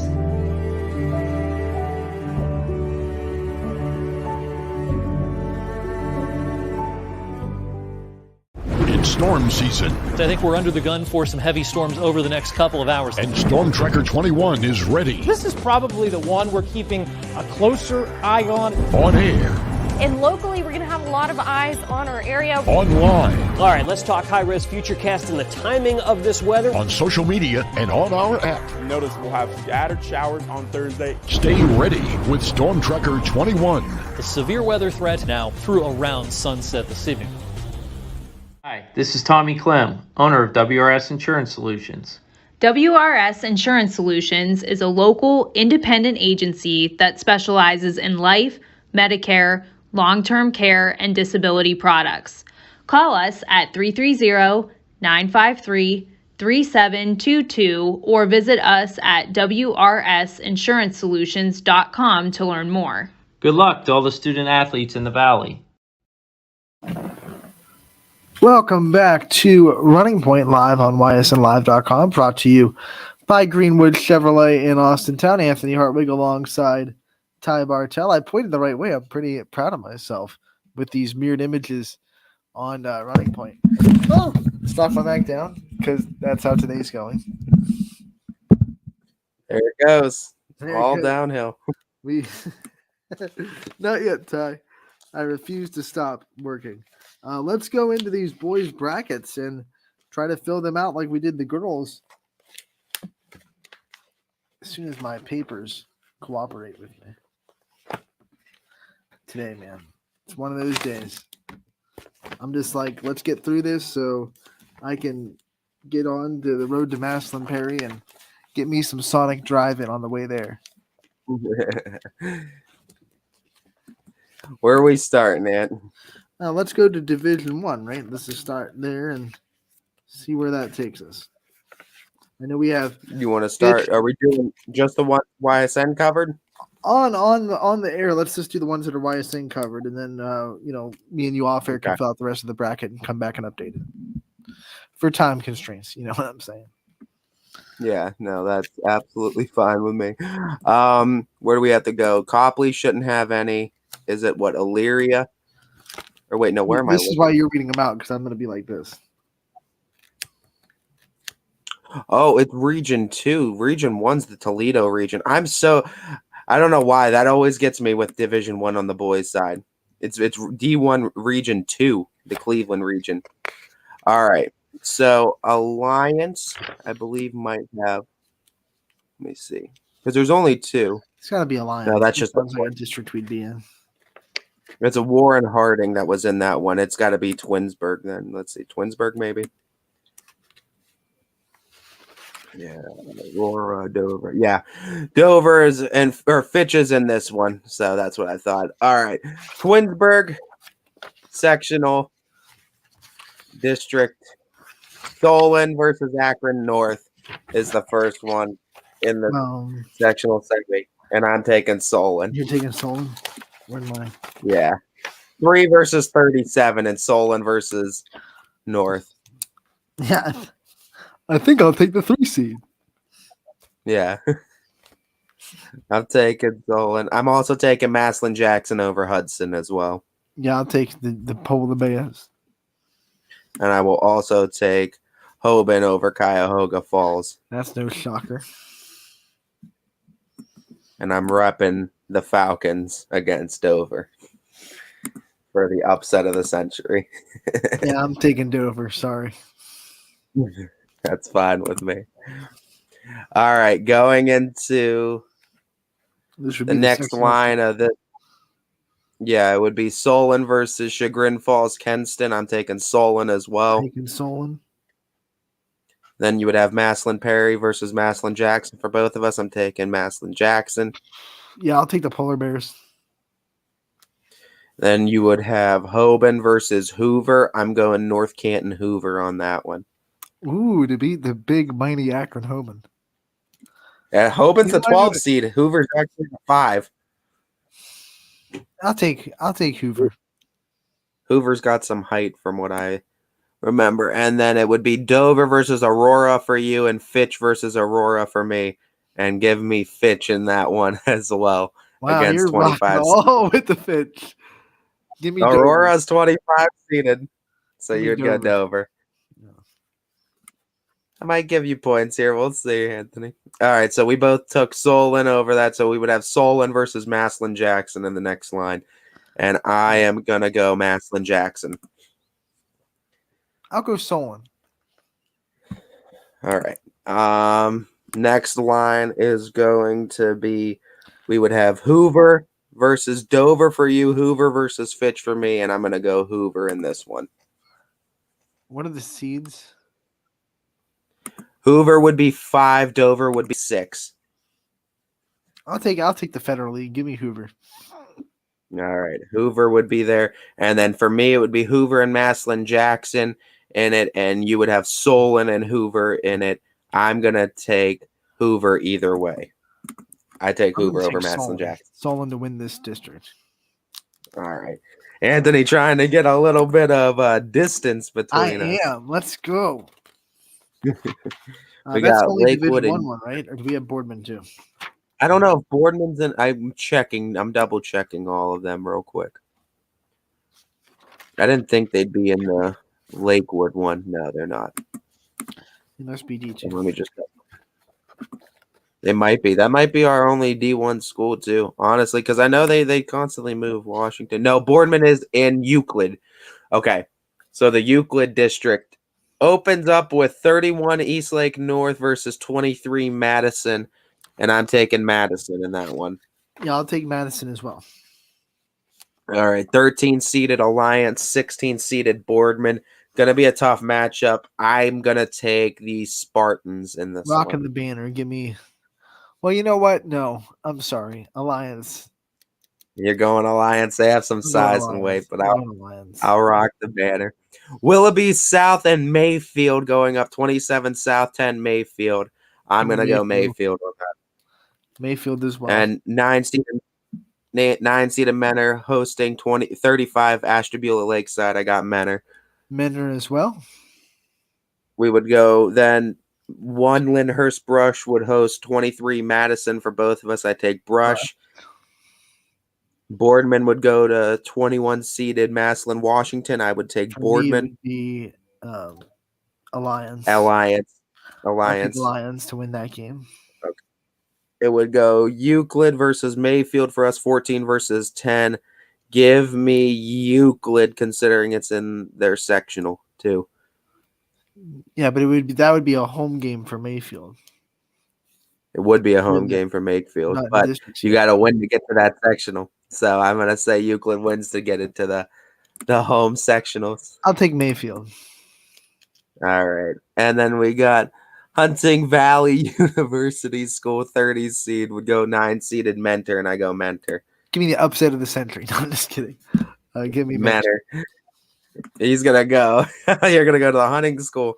It's storm season. I think we're under the gun for some heavy storms over the next couple of hours. And Storm Tracker 21 is ready. This is probably the one we're keeping a closer eye on. On air. And locally, we're going to have a lot of eyes on our area. Online. All right, let's talk high-res futurecast and the timing of this weather. On social media and on our app. Notice we'll have scattered showers on Thursday. Stay ready with Storm Tracker 21. The severe weather threat now through around sunset this evening. Hi, this is Tommy Clem, owner of WRS Insurance Solutions. WRS Insurance Solutions is a local independent agency that specializes in life, Medicare, long-term care, and disability products. Call us at 330-953-3722 or visit us at wrsinsurancesolutions.com to learn more. Good luck to all the student athletes in the Valley. Welcome back to Running Point Live on ysnlive.com, brought to you by Greenwood Chevrolet in Austintown. Anthony Hartwig alongside Ty Bartell. I pointed the right way. I'm pretty proud of myself with these mirrored images on Running Point. Oh, stock my back down because that's how today's going. There it goes. All downhill. We not yet, Ty. I refuse to stop working. Let's go into these boys' brackets and try to fill them out like we did the girls. As soon as my papers cooperate with me. Today, man. It's one of those days. I'm just like, let's get through this so I can get on to the road to Maslin Perry and get me some Sonic Drive-In on the way there. Where are we starting at? Let's go to Division 1, right? Let's just start there and see where that takes us. I know we have... You want to start? Are we doing just the one YSN covered? On the air, let's just do the ones that are YSN covered, and then me and you off air can fill out the rest of the bracket and come back and update it for time constraints. You know what I'm saying? Yeah, no, that's absolutely fine with me. Where do we have to go? Copley shouldn't have any. Is it what, Elyria? Or wait, no, where am I? This is why you're reading them out, because I'm going to be like this. Oh, it's Region 2. Region 1's the Toledo region. I don't know why. That always gets me with Division 1 on the boys' side. It's D1 Region 2, the Cleveland region. All right. So Alliance, I believe, might have. Let me see. Because there's only 2. It's got to be Alliance. No, that's just like a district we'd be in. It's a Warren Harding that was in that one. It's got to be Twinsburg then. Let's see. Twinsburg, maybe. Yeah, Aurora, Dover. Yeah, Dover is or Fitch is in this one, so that's what I thought. All right, Twinsburg, Sectional, District, Solon versus Akron North is the first one in the Sectional segment, and I'm taking Solon. You're taking Solon? Where am I? Yeah, 3 versus 37, and Solon versus North. Yeah. I think I'll take the 3 seed. Yeah. I'm taking Solon. I'm also taking Maslin Jackson over Hudson as well. Yeah, I'll take the Polar Bears. And I will also take Hoban over Cuyahoga Falls. That's no shocker. And I'm repping the Falcons against Dover for the upset of the century. Yeah, I'm taking Dover. Sorry. That's fine with me. All right, going into the next line of this. Yeah, it would be Solon versus Chagrin Falls Kenston. I'm taking Solon as well. Taking Solon. Then you would have Maslin Perry versus Maslin Jackson for both of us. I'm taking Maslin Jackson. Yeah, I'll take the Polar Bears. Then you would have Hoban versus Hoover. I'm going North Canton Hoover on that one. Ooh, to beat the big, mighty Akron Hoban. Yeah, Hoban's the 12 seed. Hoover's actually the 5. I'll take Hoover. Hoover's got some height from what I remember. And then it would be Dover versus Aurora for you and Fitch versus Aurora for me. And give me Fitch in that one as well. Wow, against you're 25. Oh, with the Fitch. Give me Aurora's Dover. 25 seeded. So Give me you'd Dover. go Dover. I might give you points here. We'll see, Anthony. All right, so we both took Solon over that, so we would have Solon versus Maslin Jackson in the next line. And I am going to go Maslin Jackson. I'll go Solon. All right. Next line is going to be, we would have Hoover versus Dover for you, Hoover versus Fitch for me, and I'm going to go Hoover in this one. What are the seeds? Hoover would be 5, Dover would be 6. I'll take the Federal League. Give me Hoover. All right. Hoover would be there. And then for me, it would be Hoover and Maslin Jackson in it, and you would have Solon and Hoover in it. I'm going to take Hoover either way. I take Hoover over Maslin Jackson. Solon to win this district. All right. Anthony trying to get a little bit of distance between us. I am. Let's go. We that's got only Lakewood Division and 1, right? Or do we have Boardman too? I don't know if Boardman's in. I'm checking. I'm double checking all of them real quick. I didn't think they'd be in the Lakewood one. No, they're not. It must be D2. Let me just. They might be. That might be our only D1 school too, honestly, because I know they constantly move Washington. No, Boardman is in Euclid. Okay, so the Euclid district opens up with 31 Eastlake North versus 23 Madison, and I'm taking Madison in that one. Yeah, I'll take Madison as well. All right, 13-seeded Alliance, 16-seeded Boardman. Gonna be a tough matchup. I'm gonna take the Spartans in this Rocking one. the banner. Give me. Well, you know what? No, I'm sorry. Alliance. You're going Alliance. They have some size and weight, but Alliance. I'll rock the banner. Willoughby South and Mayfield going up 27 South, 10 Mayfield. I'm going to go Mayfield on that. Mayfield as well. And 9-seeded Menor hosting 35 Ashtabula Lakeside. I got Menor. Menor as well. We would go then 1 Lyndhurst Brush would host 23 Madison for both of us. I take Brush. Boardman would go to 21-seeded Maslin, Washington. I would take Boardman. The Alliance. Alliance to win that game. Okay. It would go Euclid versus Mayfield for us, 14 versus 10. Give me Euclid, considering it's in their sectional too. Yeah, but that would be a home game for Mayfield. It would be a home game for Mayfield, but you got to win to get to that sectional. So I'm gonna say Euclid wins to get into the home sectionals. I'll take Mayfield. All right, and then we got Hunting Valley University School 30 seed would go 9-seeded Mentor, and I go Mentor. Give me the upset of the century. No, I'm just kidding. Give me Mentor. He's gonna go. You're gonna go to the hunting school.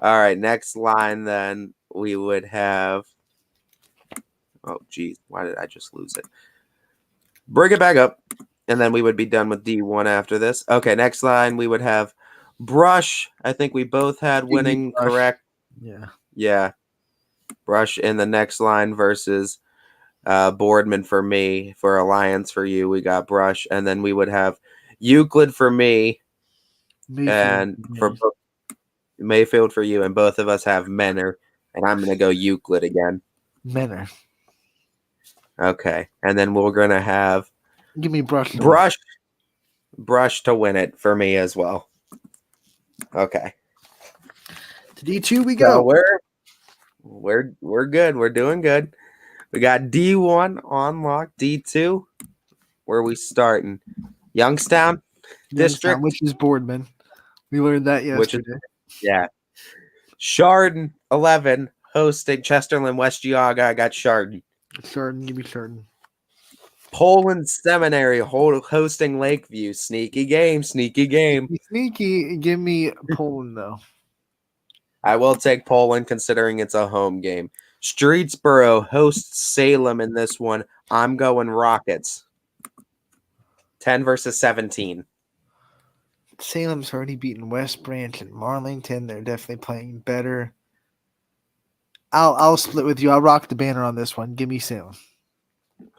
All right, next line then we would have. Oh, geez, why did I just lose it? Bring it back up, and then we would be done with D1 after this. Okay, next line we would have Brush. I think we both had winning correct. Yeah. Brush in the next line versus Boardman for me. For Alliance for you, we got Brush, and then we would have Euclid for me, and for Mayfield for you, and both of us have Menor, and I'm going to go Euclid again. Menor. Okay, and then we're going to have give me Brush to win it for me as well. Okay. To D2 we go. So we're good. We're doing good. We got D1 on lock. D2, where are we starting? Youngstown District, which is Boardman. We learned that yesterday. Chardon 11 hosting Chesterland West Geauga. I got Chardon. Chardon, give me Chardon. Poland Seminary hosting Lakeview. Sneaky game. Sneaky. Give me Poland though. I will take Poland considering it's a home game. Streetsboro hosts Salem in this one. I'm going Rockets. 10 versus 17. Salem's already beaten West Branch and Marlington. They're definitely playing better. I'll split with you. I'll rock the banner on this one. Give me Salem.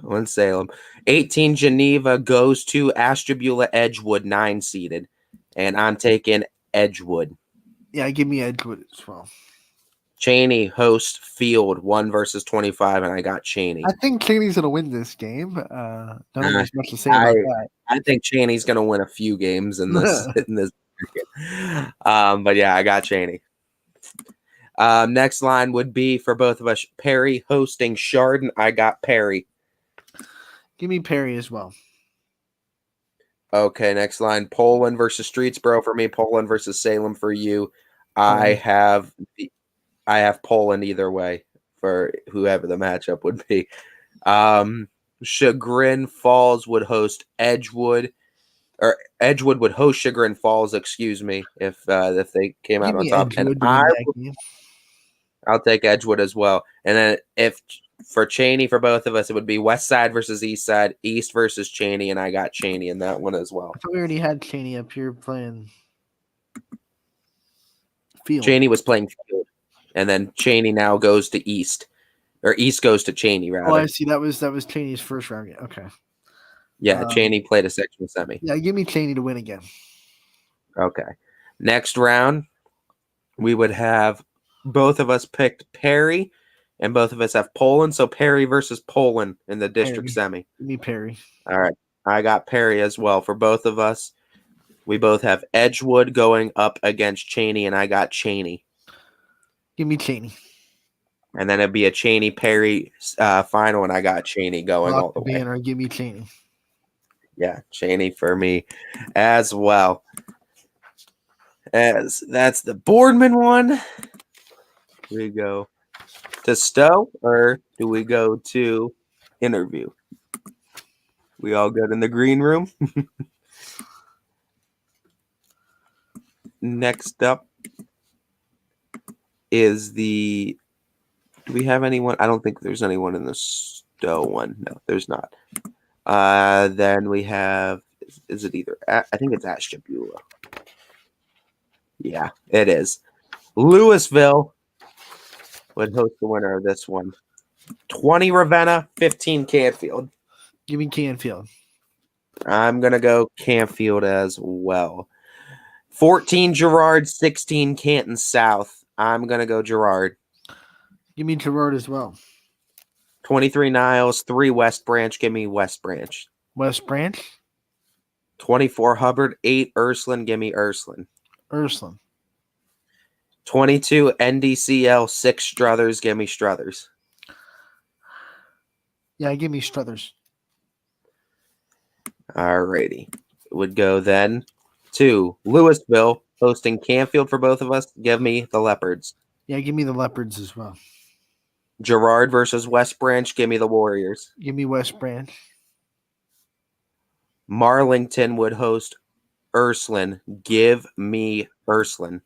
One Salem. 18 Geneva goes to Ashtabula Edgewood, 9-seeded. And I'm taking Edgewood. Yeah, give me Edgewood as well. Cheney host Field 1 versus 25, and I got Cheney. I think Cheney's going to win this game. Don't think there's much to say about that. I think Cheney's going to win a few games in this bracket. But yeah, I got Cheney. Next line would be for both of us, Perry hosting Chardon. I got Perry. Give me Perry as well. Okay, next line, Poland versus Streetsboro for me, Poland versus Salem for you. I have Poland either way for whoever the matchup would be. Chagrin Falls would host Edgewood, or Edgewood would host Chagrin Falls, excuse me, if they came out on top. And I'll take Edgewood as well. And then if for Cheney, for both of us, it would be West Side versus East Side, East versus Cheney, and I got Cheney in that one as well. I thought we already had Cheney up here playing Field. Cheney was playing Field, and then Cheney now goes to East, or East goes to Cheney, rather. Oh, I see. That was Cheney's first round game. Okay. Yeah, Cheney played a sectional semi. Yeah, give me Cheney to win again. Okay. Next round, we would have both of us picked Perry, and both of us have Poland. So Perry versus Poland in the district semi. Give me Perry. All right. I got Perry as well for both of us. We both have Edgewood going up against Cheney, and I got Cheney. Give me Cheney. And then it'd be a Cheney-Perry final, and I got Cheney going all the way. Banner, give me Cheney. Yeah, Cheney for me as well. As that's the Boardman one. We go to Stowe, or do we go to interview? We all good in the green room. Next up is the. Do we have anyone? I don't think there's anyone in the Stowe one. No, there's not. Then we have. Is it either? I think it's Ashtabula. Yeah, it is. Louisville would host the winner of this one. 20 Ravenna, 15 Canfield. Give me Canfield. I'm going to go Canfield as well. 14 Girard, 16 Canton South. I'm going to go Girard. Give me Girard as well. 23 Niles, 3 West Branch. Give me West Branch. West Branch. 24 Hubbard, 8 Ursuline. Give me Ursuline. Ursuline. 22 NDCL, 6 Struthers. Give me Struthers. Yeah, give me Struthers. Alrighty. Would go then to Louisville, hosting Canfield for both of us. Give me the Leopards. Yeah, give me the Leopards as well. Girard versus West Branch. Give me the Warriors. Give me West Branch. Marlington would host Ursuline. Give me Ursuline.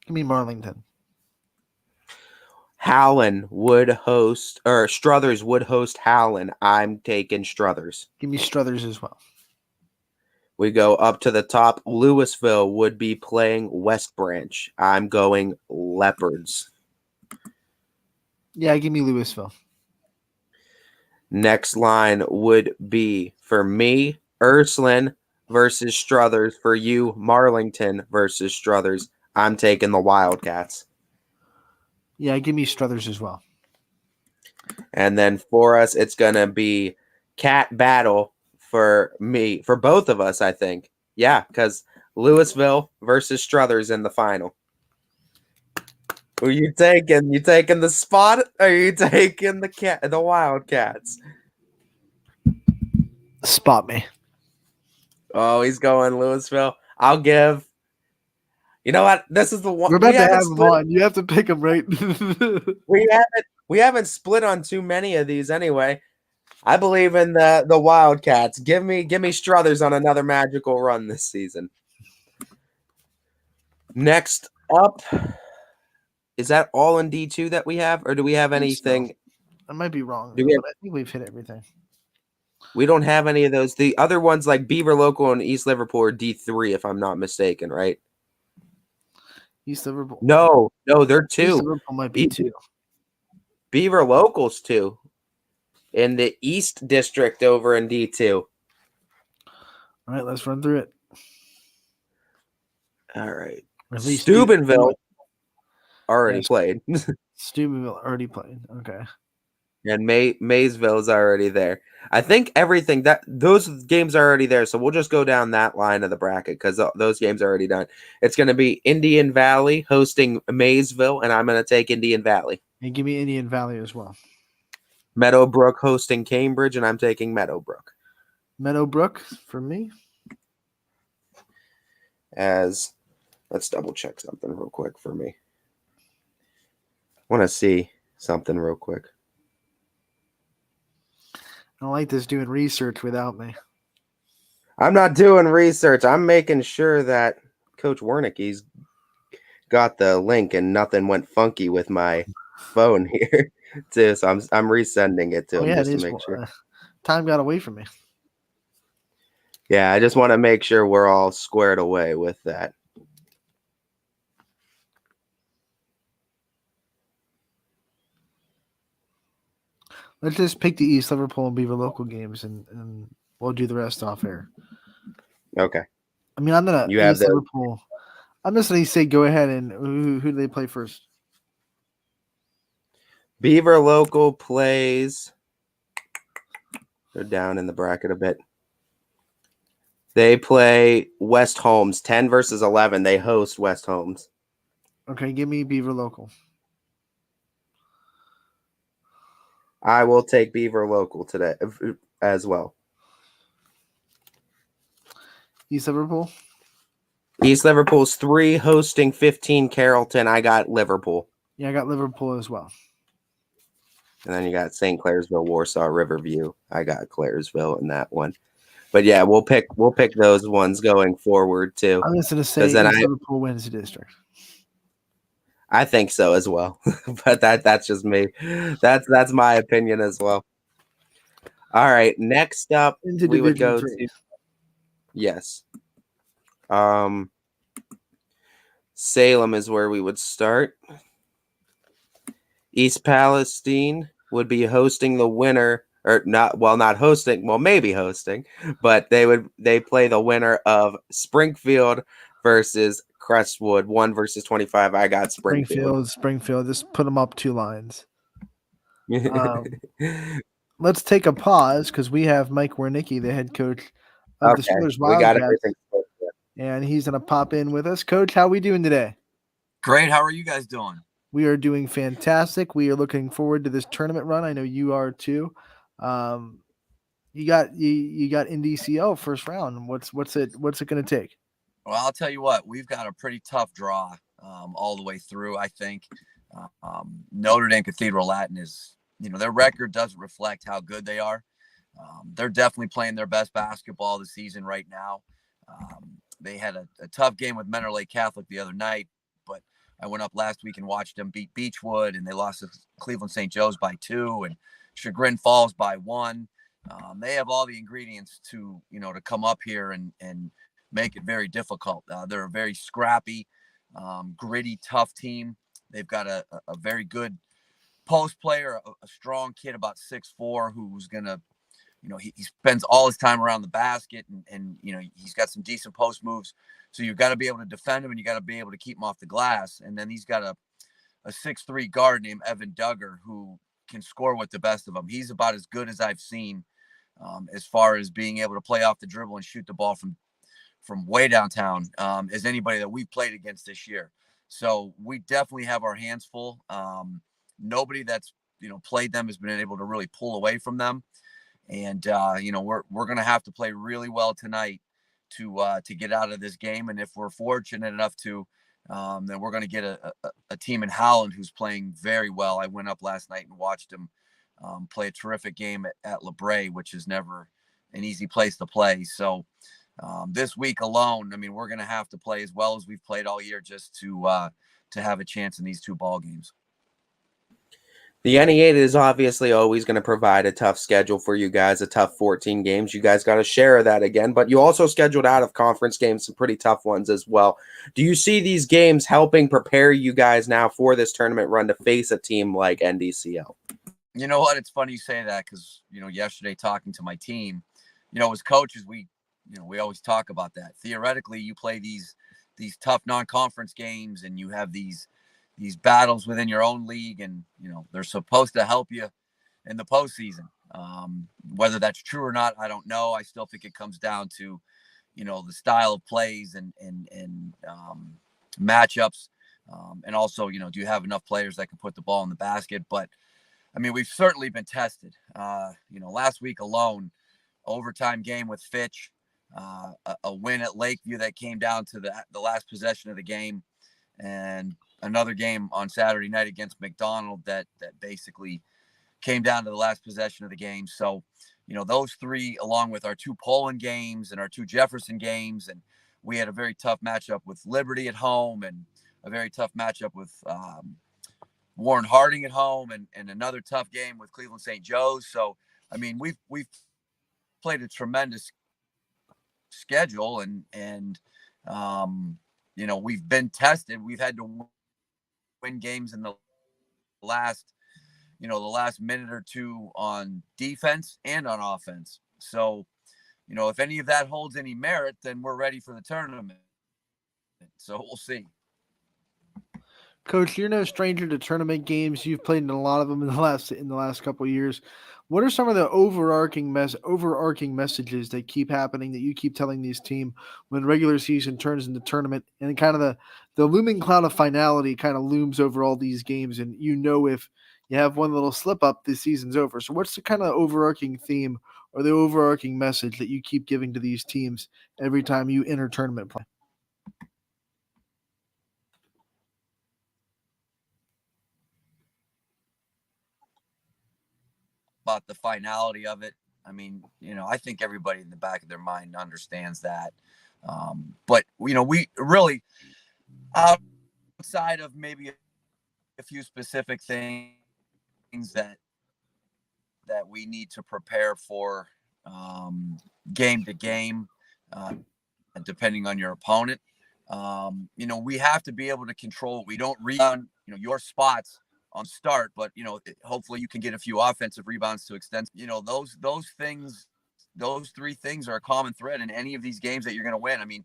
Give me Marlington. Howland would host, or Struthers would host Howland. I'm taking Struthers. Give me Struthers as well. We go up to the top. Louisville would be playing West Branch. I'm going Leopards. Yeah, give me Louisville. Next line would be, for me, Ursuline versus Struthers. For you, Marlington versus Struthers. I'm taking the Wildcats. Yeah, give me Struthers as well. And then for us, it's going to be Cat Battle for me, for both of us, I think. Yeah, because Louisville versus Struthers in the final. Who are you taking? You taking the spot, or are you taking the Wildcats? Spot me. Oh, he's going Louisville. I'll give. You know what? This is the one. We're about to have them on. You have to pick them, right? we haven't split on too many of these anyway. I believe in the Wildcats. Give me Struthers on another magical run this season. Next up, is that all in D2 that we have, or do we have anything? I might be wrong. I think we've hit everything. We don't have any of those. The other ones like Beaver Local and East Liverpool are D3, if I'm not mistaken, right? East Liverpool. No, they're 2. East Liverpool might be 2. Beaver Local's 2. in the East District over in D2. All right, let's run through it. All right. Or at least Steubenville already played. Steubenville already played. Okay. And Maysville is already there. I think everything that those games are already there. So we'll just go down that line of the bracket because those games are already done. It's going to be Indian Valley hosting Maysville, and I'm going to take Indian Valley. And give me Indian Valley as well. Meadowbrook hosting Cambridge, and I'm taking Meadowbrook. Meadowbrook for me. Let's double check something real quick for me. I want to see something real quick. I don't like this doing research without me. I'm not doing research. I'm making sure that Coach Wernicke's got the link and nothing went funky with my phone here too. So I'm resending it to him just to make sure. Time got away from me. Yeah, I just want to make sure we're all squared away with that. Let's just pick the East Liverpool and Beaver local games, and we'll do the rest off air. Okay. I mean, I'm gonna East Liverpool. I'm just gonna say go ahead and who do they play first? Beaver local plays. They're down in the bracket a bit. They play West Holmes 10 versus 11. They host West Holmes. Okay, give me Beaver local. I will take Beaver local today as well. East Liverpool? East Liverpool's 3 hosting 15 Carrollton. I got Liverpool. Yeah, I got Liverpool as well. And then you got St. Clairsville, Warsaw, Riverview. I got Clairsville in that one. But yeah, we'll pick those ones going forward too. I'm just gonna say East Liverpool wins the district. I think so as well. But that's just me. That's my opinion as well. All right. Next up, we would go to yes. Salem is where we would start. East Palestine would be hosting the winner, or not hosting, well, maybe hosting, but they play the winner of Springfield versus Crestwood, 1 versus 25. I got Springfield. Springfield. Just put them up 2 lines. Let's take a pause because we have Mike Wernicke, the head coach of the Steelers Wildcats. We got everything. And he's going to pop in with us. Coach, how are we doing today? Great. How are you guys doing? We are doing fantastic. We are looking forward to this tournament run. I know you are too. You got NDCL first round. What's it going to take? Well, I'll tell you what. We've got a pretty tough draw all the way through. I think Notre Dame Cathedral Latin is, their record doesn't reflect how good they are. They're definitely playing their best basketball this season right now. They had a tough game with Mentor Lake Catholic the other night, but I went up last week and watched them beat Beechwood, and they lost to Cleveland St. Joe's by 2 and Chagrin Falls by 1. They have all the ingredients to come up here and make it very difficult. They're a very scrappy, gritty, tough team. They've got a very good post player, a strong kid about 6'4", who's going to, he spends all his time around the basket and he's got some decent post moves. So you've got to be able to defend him and you got to be able to keep him off the glass. And then he's got a 6'3" guard named Evan Duggar who can score with the best of them. He's about as good as I've seen as far as being able to play off the dribble and shoot the ball from way downtown as anybody that we've played against this year. So we definitely have our hands full. Nobody that's, played them has been able to really pull away from them. And, we're going to have to play really well tonight to get out of this game. And if we're fortunate enough to, then we're going to get a team in Howland who's playing very well. I went up last night and watched him play a terrific game at LeBray, which is never an easy place to play. So this week alone, we're going to have to play as well as we've played all year just to have a chance in these 2 ball games. The NE8 is obviously always going to provide a tough schedule for you guys, a tough 14 games. You guys got a share of that again, but you also scheduled out of conference games, some pretty tough ones as well. Do you see these games helping prepare you guys now for this tournament run to face a team like NDCL? You know what? It's funny you say that because, yesterday talking to my team, as coaches, we always talk about that. Theoretically, you play these tough non-conference games and you have these battles within your own league, and, they're supposed to help you in the postseason. Whether that's true or not, I don't know. I still think it comes down to, the style of plays and matchups. And also, do you have enough players that can put the ball in the basket? But I mean, we've certainly been tested. Last week alone, overtime game with Fitch, a win at Lakeview that came down to the last possession of the game, and another game on Saturday night against McDonald that basically came down to the last possession of the game. So, those three, along with our 2 Poland games and our 2 Jefferson games, and we had a very tough matchup with Liberty at home and a very tough matchup with Warren Harding at home, and another tough game with Cleveland St. Joe's. So, I mean, we've played a tremendous schedule, and we've been tested. We've had to win games in the last minute or two on defense and on offense. So, if any of that holds any merit, then we're ready for the tournament. So we'll see. Coach, you're no stranger to tournament games. You've played in a lot of them in the last couple of years. What are some of the overarching messages that keep happening, that you keep telling these team when regular season turns into tournament, and kind of the looming cloud of finality kind of looms over all these games, and if you have one little slip up, this season's over. So what's the kind of overarching theme or the overarching message that you keep giving to these teams every time you enter tournament play? About the finality of it. I mean, I think everybody in the back of their mind understands that. But, we really, outside of maybe a few specific things that we need to prepare for game to game, depending on your opponent, we have to be able to control. We don't rebound, your spots on start, but hopefully you can get a few offensive rebounds to extend. Those things, those 3 things are a common thread in any of these games that you're going to win. I mean,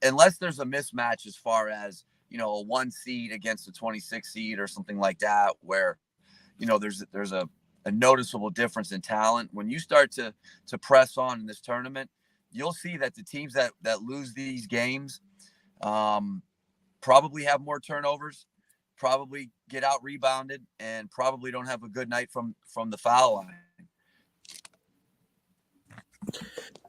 unless there's a mismatch as far as a 1 seed against a 26 seed or something like that, where there's a noticeable difference in talent. When you start to press on in this tournament, you'll see that the teams that lose these games probably have more turnovers, probably get out rebounded, and probably don't have a good night from the foul line.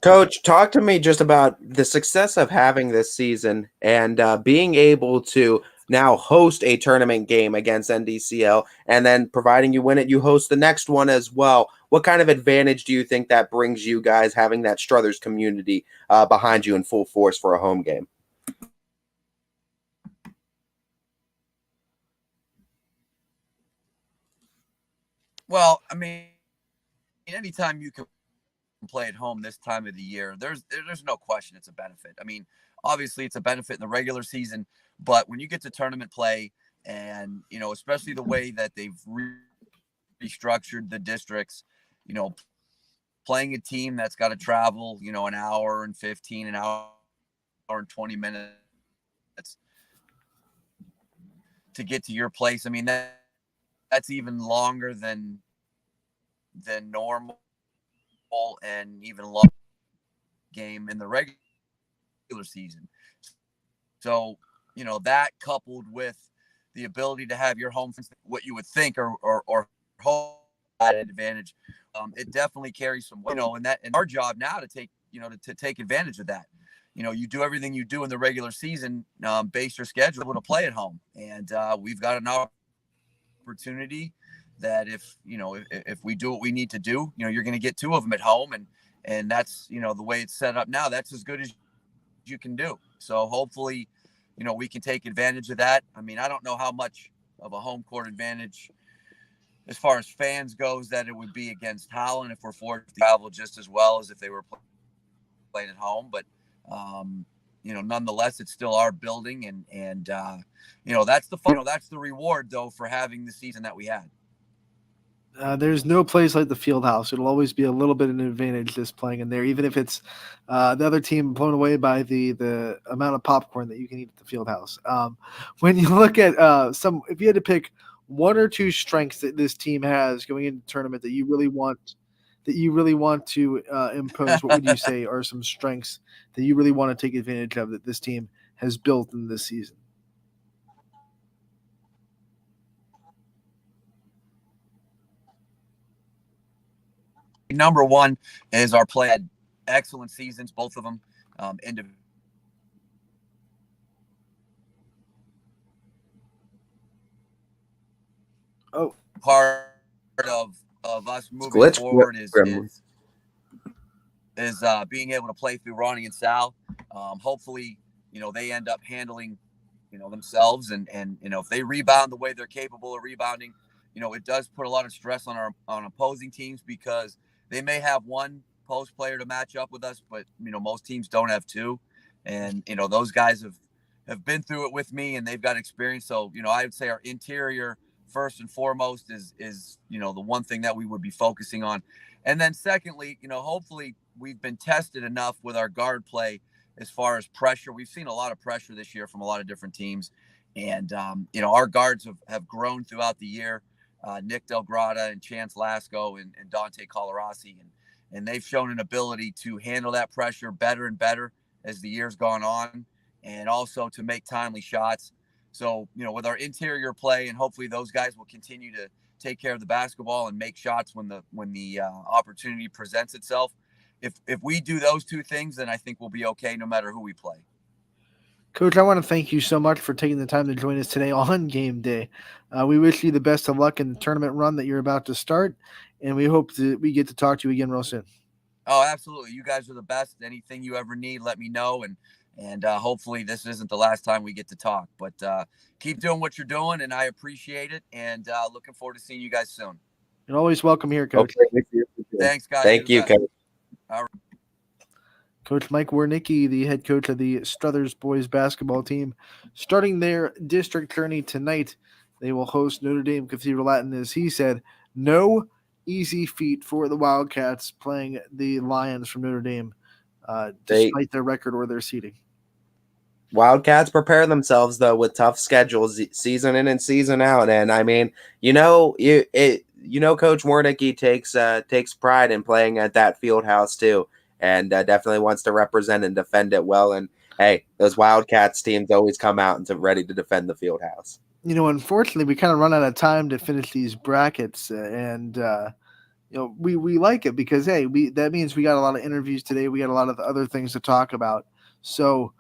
Coach, talk to me just about the success of having this season and being able to now host a tournament game against NDCL, and then providing you win it, you host the next one as well. What kind of advantage do you think that brings you guys, having that Struthers community behind you in full force for a home game? Well, I mean, anytime you can play at home this time of the year, there's no question it's a benefit. I mean, obviously it's a benefit in the regular season, but when you get to tournament play, and especially the way that they've restructured the districts, playing a team that's got to travel, an hour and 15, an hour and 20 minutes to get to your place. I mean, that's even longer than normal, and even longer game in the regular season. So, that coupled with the ability to have your home, what you would think or home advantage, it definitely carries some weight. And our job now to take advantage of that. You do everything you do in the regular season, base your schedule to play at home, and we've got an opportunity that if we do what we need to do, you're going to get 2 of them at home, and that's the way it's set up now. That's as good as you can do. So hopefully, we can take advantage of that. I mean, I don't know how much of a home court advantage as far as fans goes that it would be against Holland if we're forced to travel just as well as if they were playing at home. But nonetheless, it's still our building, and that's the fun. That's the reward though for having the season that we had. There's no place like the field house. It'll always be a little bit of an advantage just playing in there, even if it's the other team blown away by the amount of popcorn that you can eat at the field house. When you look at if you had to pick one or two strengths that this team has going into the tournament that you really want to impose, what would you say are some strengths that you really want to take advantage of that this team has built in this season? Number one is our play had excellent seasons, both of them. Part of us moving forward is being able to play through Ronnie and Sal. Hopefully, they end up handling, themselves and if they rebound the way they're capable of rebounding, it does put a lot of stress on opposing teams because they may have one post player to match up with us, but most teams don't have two. And those guys have been through it with me and they've got experience. So I would say our interior first and foremost is the one thing that we would be focusing on. And then secondly, hopefully we've been tested enough with our guard play as far as pressure. We've seen a lot of pressure this year from a lot of different teams. And, our guards have grown throughout the year. Nick Delgrada and Chance Lasco and Dante Colarasi. And they've shown an ability to handle that pressure better and better as the year's gone on, and also to make timely shots. So, with our interior play, and hopefully those guys will continue to take care of the basketball and make shots when the opportunity presents itself. If we do those two things, then I think we'll be okay no matter who we play. Coach, I want to thank you so much for taking the time to join us today on game day. We wish you the best of luck in the tournament run that you're about to start, and we hope that we get to talk to you again real soon. Oh, absolutely. You guys are the best. Anything you ever need, let me know. And hopefully this isn't the last time we get to talk. But keep doing what you're doing, and I appreciate it. And looking forward to seeing you guys soon. You're always welcome here, Coach. Okay. Thanks, guys. Thank you, Coach. All right. Coach Mike Warnicki, the head coach of the Struthers boys basketball team, starting their district journey tonight. They will host Notre Dame Cathedral Latin, as he said. No easy feat for the Wildcats playing the Lions from Notre Dame, despite their record or their seeding. Wildcats prepare themselves, though, with tough schedules season in and season out. And, I mean, Coach Warnicki takes pride in playing at that field house, too. And definitely wants to represent and defend it well. And, hey, those Wildcats teams always come out and ready to defend the field house. Unfortunately, we kind of run out of time to finish these brackets. We like it because, hey, that means we got a lot of interviews today. We got a lot of other things to talk about. So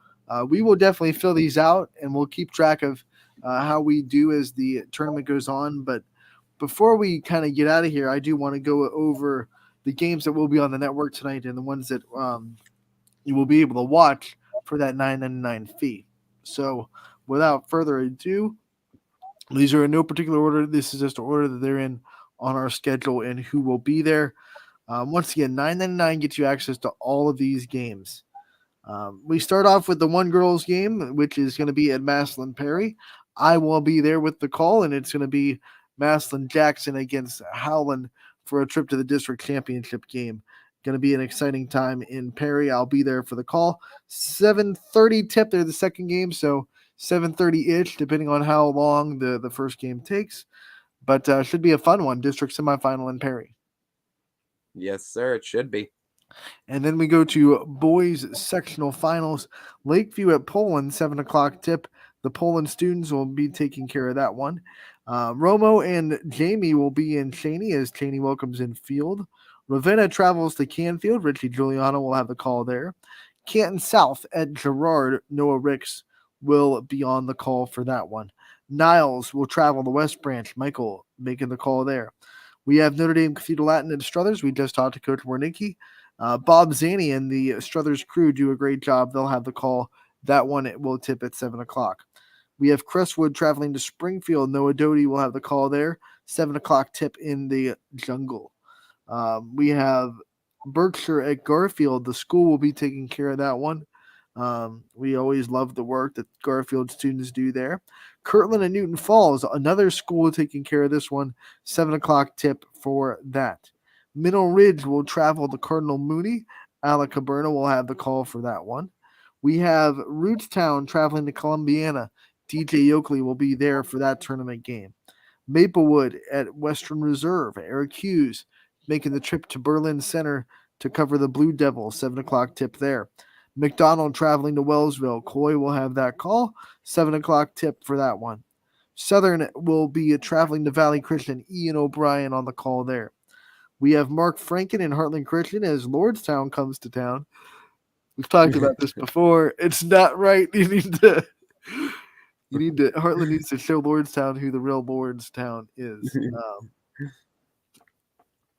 we will definitely fill these out, and we'll keep track of how we do as the tournament goes on. But before we kind of get out of here, I do want to go over the games that will be on the network tonight and the ones that you will be able to watch for that $9.99 fee. So without further ado, these are in no particular order. This is just the order that they're in on our schedule and who will be there. Once again, $9.99 gets you access to all of these games. We start off with the one girls game, which is going to be at Maslin Perry. I will be there with the call, and it's going to be Maslin Jackson against Howland for a trip to the district championship game. Going to be an exciting time in Perry. I'll be there for the call. 7:30 tip there, the second game, so 7:30-ish, depending on how long the first game takes. But should be a fun one, district semifinal in Perry. Yes, sir, it should be. And then we go to boys sectional finals. Lakeview at Poland, 7 o'clock tip. The Poland students will be taking care of that one. Romo and Jamie will be in Cheney as Cheney welcomes in field. Ravenna travels to Canfield. Richie Giuliano will have the call there. Canton South at Girard. Noah Ricks will be on the call for that one. Niles will travel to West Branch. Michael making the call there. We have Notre Dame Cathedral Latin and Struthers. We just talked to Coach Warnicki. Bob Zanny and the Struthers crew do a great job. They'll have the call. That one it will tip at 7 o'clock. We have Crestwood traveling to Springfield. Noah Doty will have the call there. 7 o'clock tip in the jungle. We have Berkshire at Garfield. The school will be taking care of that one. We always love the work that Garfield students do there. Kirtland and Newton Falls, another school taking care of this one. 7 o'clock tip for that. Mineral Ridge will travel to Cardinal Mooney. Alec Caberna will have the call for that one. We have Rootstown traveling to Columbiana. DJ Yoakley will be there for that tournament game. Maplewood at Western Reserve. Eric Hughes making the trip to Berlin Center to cover the Blue Devils. 7 o'clock tip there. McDonald traveling to Wellsville. Coy will have that call. 7 o'clock tip for that one. Southern will be traveling to Valley Christian. Ian O'Brien on the call there. We have Mark Franken and Heartland Christian as Lordstown comes to town. We've talked about this before. It's not right. Heartland needs to show Lordstown who the real Lordstown is.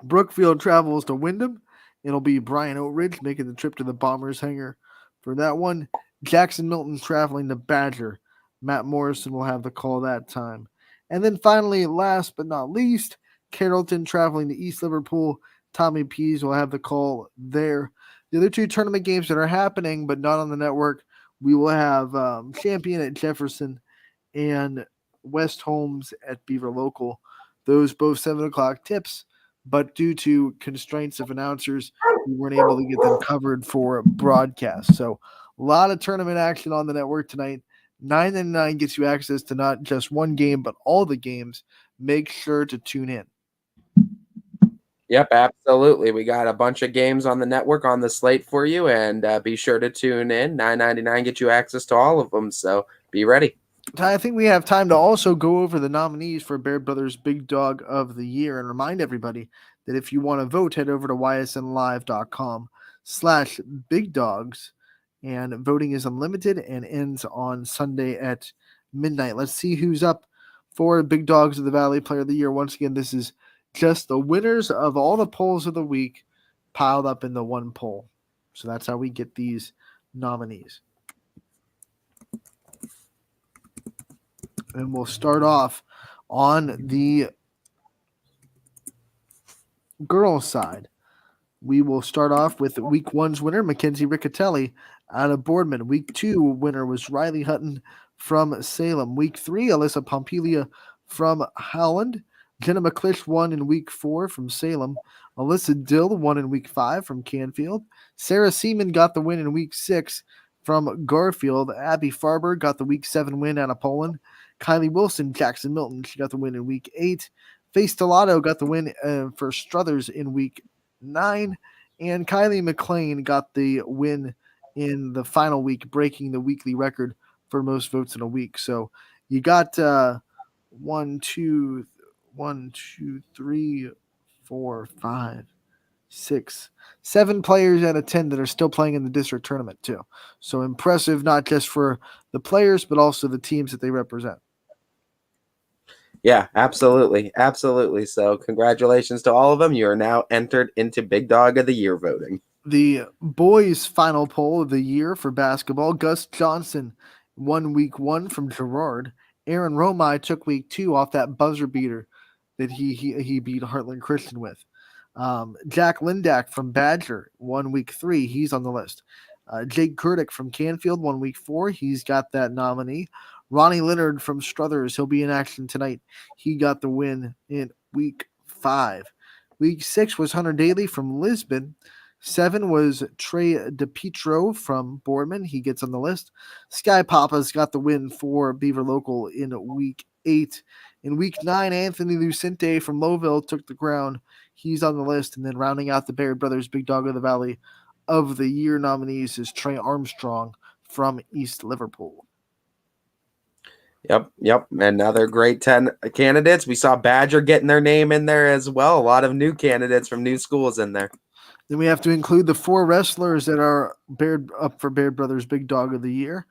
Brookfield travels to Wyndham. It'll be Brian Oatridge making the trip to the Bombers hangar for that one. Jackson Milton traveling to Badger. Matt Morrison will have the call that time. And then finally, last but not least, Carrollton traveling to East Liverpool. Tommy Pease will have the call there. The other two tournament games that are happening but not on the network, we will have Champion at Jefferson and West Holmes at Beaver Local. Those both 7 o'clock tips, but due to constraints of announcers, we weren't able to get them covered for broadcast. So a lot of tournament action on the network tonight. $9.99 gets you access to not just one game, but all the games. Make sure to tune in. Yep, absolutely. We got a bunch of games on the network on the slate for you, and be sure to tune in. $9.99 gets you access to all of them, so be ready. I think we have time to also go over the nominees for Baird Brothers Big Dog of the Year and remind everybody that if you want to vote, head over to ysnlive.com/bigdogs, and voting is unlimited and ends on Sunday at midnight. Let's see who's up for Big Dogs of the Valley Player of the Year. Once again, this is just the winners of all the polls of the week piled up in the one poll. So that's how we get these nominees. And we'll start off on the girls' side. We will start off with week one's winner, Mackenzie Riccatelli out of Boardman. Week two winner was Riley Hutton from Salem. Week three, Alyssa Pompilia from Howland. Jenna McClish won in week 4 from Salem. Alyssa Dill won in week 5 from Canfield. Sarah Seaman got the win in week 6 from Garfield. Abby Farber got the week 7 win out of Poland. Kylie Wilson, Jackson Milton, she got the win in week 8. Faye Stellato got the win for Struthers in week 9. And Kylie McLean got the win in the final week, breaking the weekly record for most votes in a week. So you got 7 players out of 10 that are still playing in the district tournament too. So impressive, not just for the players, but also the teams that they represent. Yeah, absolutely. Absolutely. So congratulations to all of them. You are now entered into Big Dog of the Year voting. The boys' final poll of the year for basketball, Gus Johnson won week 1 from Girard. Aaron Romai took week 2 off that buzzer beater that he beat Heartland Christian with. Jack Lindak from Badger won week 3. He's on the list. Jake Kurdick from Canfield won week 4. He's got that nominee. Ronnie Leonard from Struthers, he'll be in action tonight. He got the win in week 5. Week 6 was Hunter Daly from Lisbon. 7 was Trey DePietro from Boardman. He gets on the list. Sky Papa's got the win for Beaver Local in week 8. In week 9, Anthony Lucente from Lowville took the crown. He's on the list. And then rounding out the Baird Brothers Big Dog of the Valley of the Year nominees is Trey Armstrong from East Liverpool. Yep. Another great 10 candidates. We saw Badger getting their name in there as well. A lot of new candidates from new schools in there. Then we have to include the 4 wrestlers that are up for Baird Brothers Big Dog of the Year.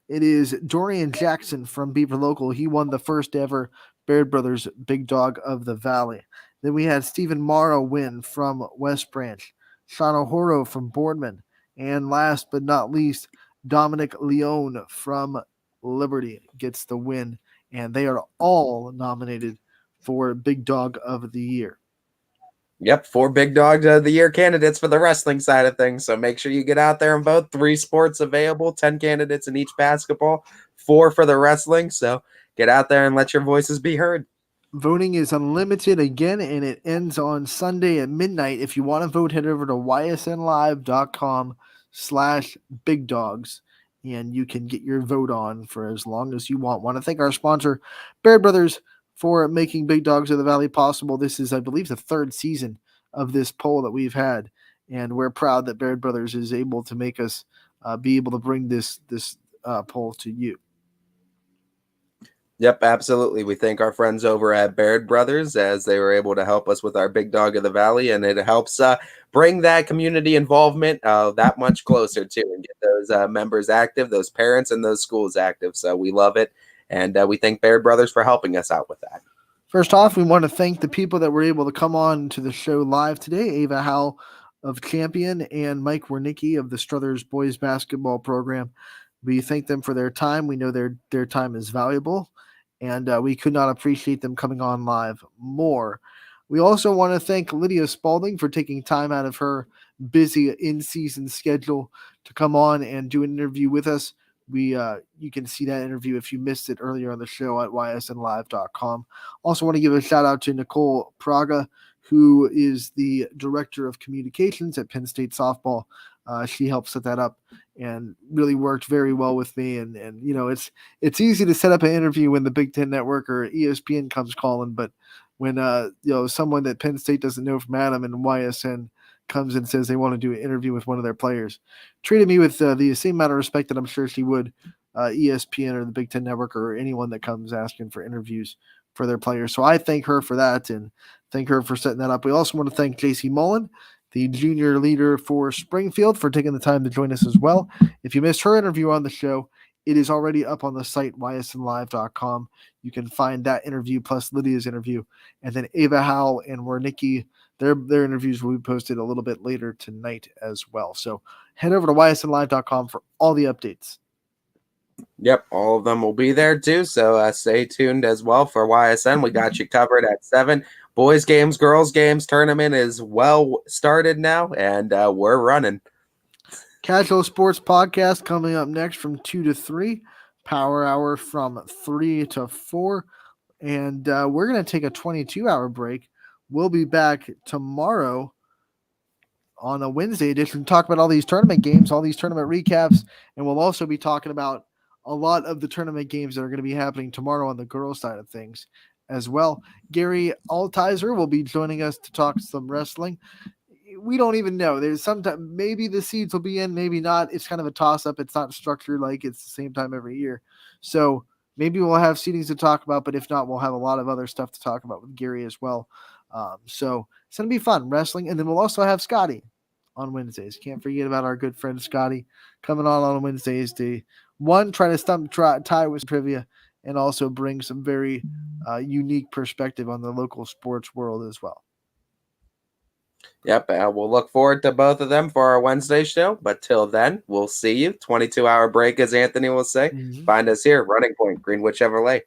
It is Dorian Jackson from Beaver Local. He won the first ever Baird Brothers Big Dog of the Valley. Then we had Stephen Morrow win from West Branch. Sean O'Horo from Boardman. And last but not least, Dominic Leone from Liberty gets the win. And they are all nominated for Big Dog of the Year. Yep, 4 Big Dogs of the Year candidates for the wrestling side of things. So make sure you get out there and vote. 3 sports available, 10 candidates in each basketball, 4 for the wrestling. So get out there and let your voices be heard. Voting is unlimited again, and it ends on Sunday at midnight. If you want to vote, head over to ysnlive.com/bigdogs, and you can get your vote on for as long as you want. Want to thank our sponsor, Baird Brothers, for making Big Dogs of the Valley possible. This is, I believe, the third season of this poll that we've had, and we're proud that Baird Brothers is able to make us be able to bring this poll to you. Yep, absolutely. We thank our friends over at Baird Brothers as they were able to help us with our Big Dog of the Valley, and it helps bring that community involvement that much closer too, and get those members active, those parents, and those schools active. So we love it, and we thank Baird Brothers for helping us out with that. First off, we want to thank the people that were able to come on to the show live today: Ava Howell of Champion and Mike Wernicke of the Struthers boys basketball program. We thank them for their time. We know their time is valuable, and we could not appreciate them coming on live more. We also want to thank Lydia Spalding for taking time out of her busy in-season schedule to come on and do an interview with us. You can see that interview if you missed it earlier on the show at ysnlive.com. Also want to give a shout out to Nicole Praga, who is the director of communications at Penn State softball. She helped set that up and really worked very well with me. And you know, it's easy to set up an interview when the Big Ten Network or ESPN comes calling, but when someone that Penn State doesn't know from Adam and YSN comes and says they want to do an interview with one of their players, treated me with the same amount of respect that I'm sure she would ESPN or the Big Ten Network or anyone that comes asking for interviews for their players. So I thank her for that and thank her for setting that up. We also want to thank JC Mullen, the junior leader for Springfield, for taking the time to join us as well. If you missed her interview on the show, it is already up on the site, ysnlive.com. You can find that interview plus Lydia's interview. And then Ava Howell and Wernicke, their interviews will be posted a little bit later tonight as well. So head over to ysnlive.com for all the updates. Yep, all of them will be there too. So stay tuned as well for YSN. We got you covered at 7. Boys games, girls games tournament is well started now, and we're running. Casual Sports Podcast coming up next from 2 to 3. Power Hour from 3 to 4. And we're going to take a 22-hour break. We'll be back tomorrow on a Wednesday edition to talk about all these tournament games, all these tournament recaps, and we'll also be talking about a lot of the tournament games that are going to be happening tomorrow on the girls' side of things as well. Gary Altizer will be joining us to talk some wrestling. We don't even know. There's sometimes maybe the seeds will be in, maybe not. It's kind of a toss-up. It's not structured like it's the same time every year. So maybe we'll have seedings to talk about, but if not, we'll have a lot of other stuff to talk about with Gary as well. So it's going to be fun, wrestling. And then we'll also have Scotty on Wednesdays. Can't forget about our good friend Scotty coming on Wednesdays to, one, try to stump Ty with trivia, and also bring some very unique perspective on the local sports world as well. Yep, we'll look forward to both of them for our Wednesday show. But till then, we'll see you. 22-hour break, as Anthony will say. Find us here, Running Point, Greenwood Chevrolet.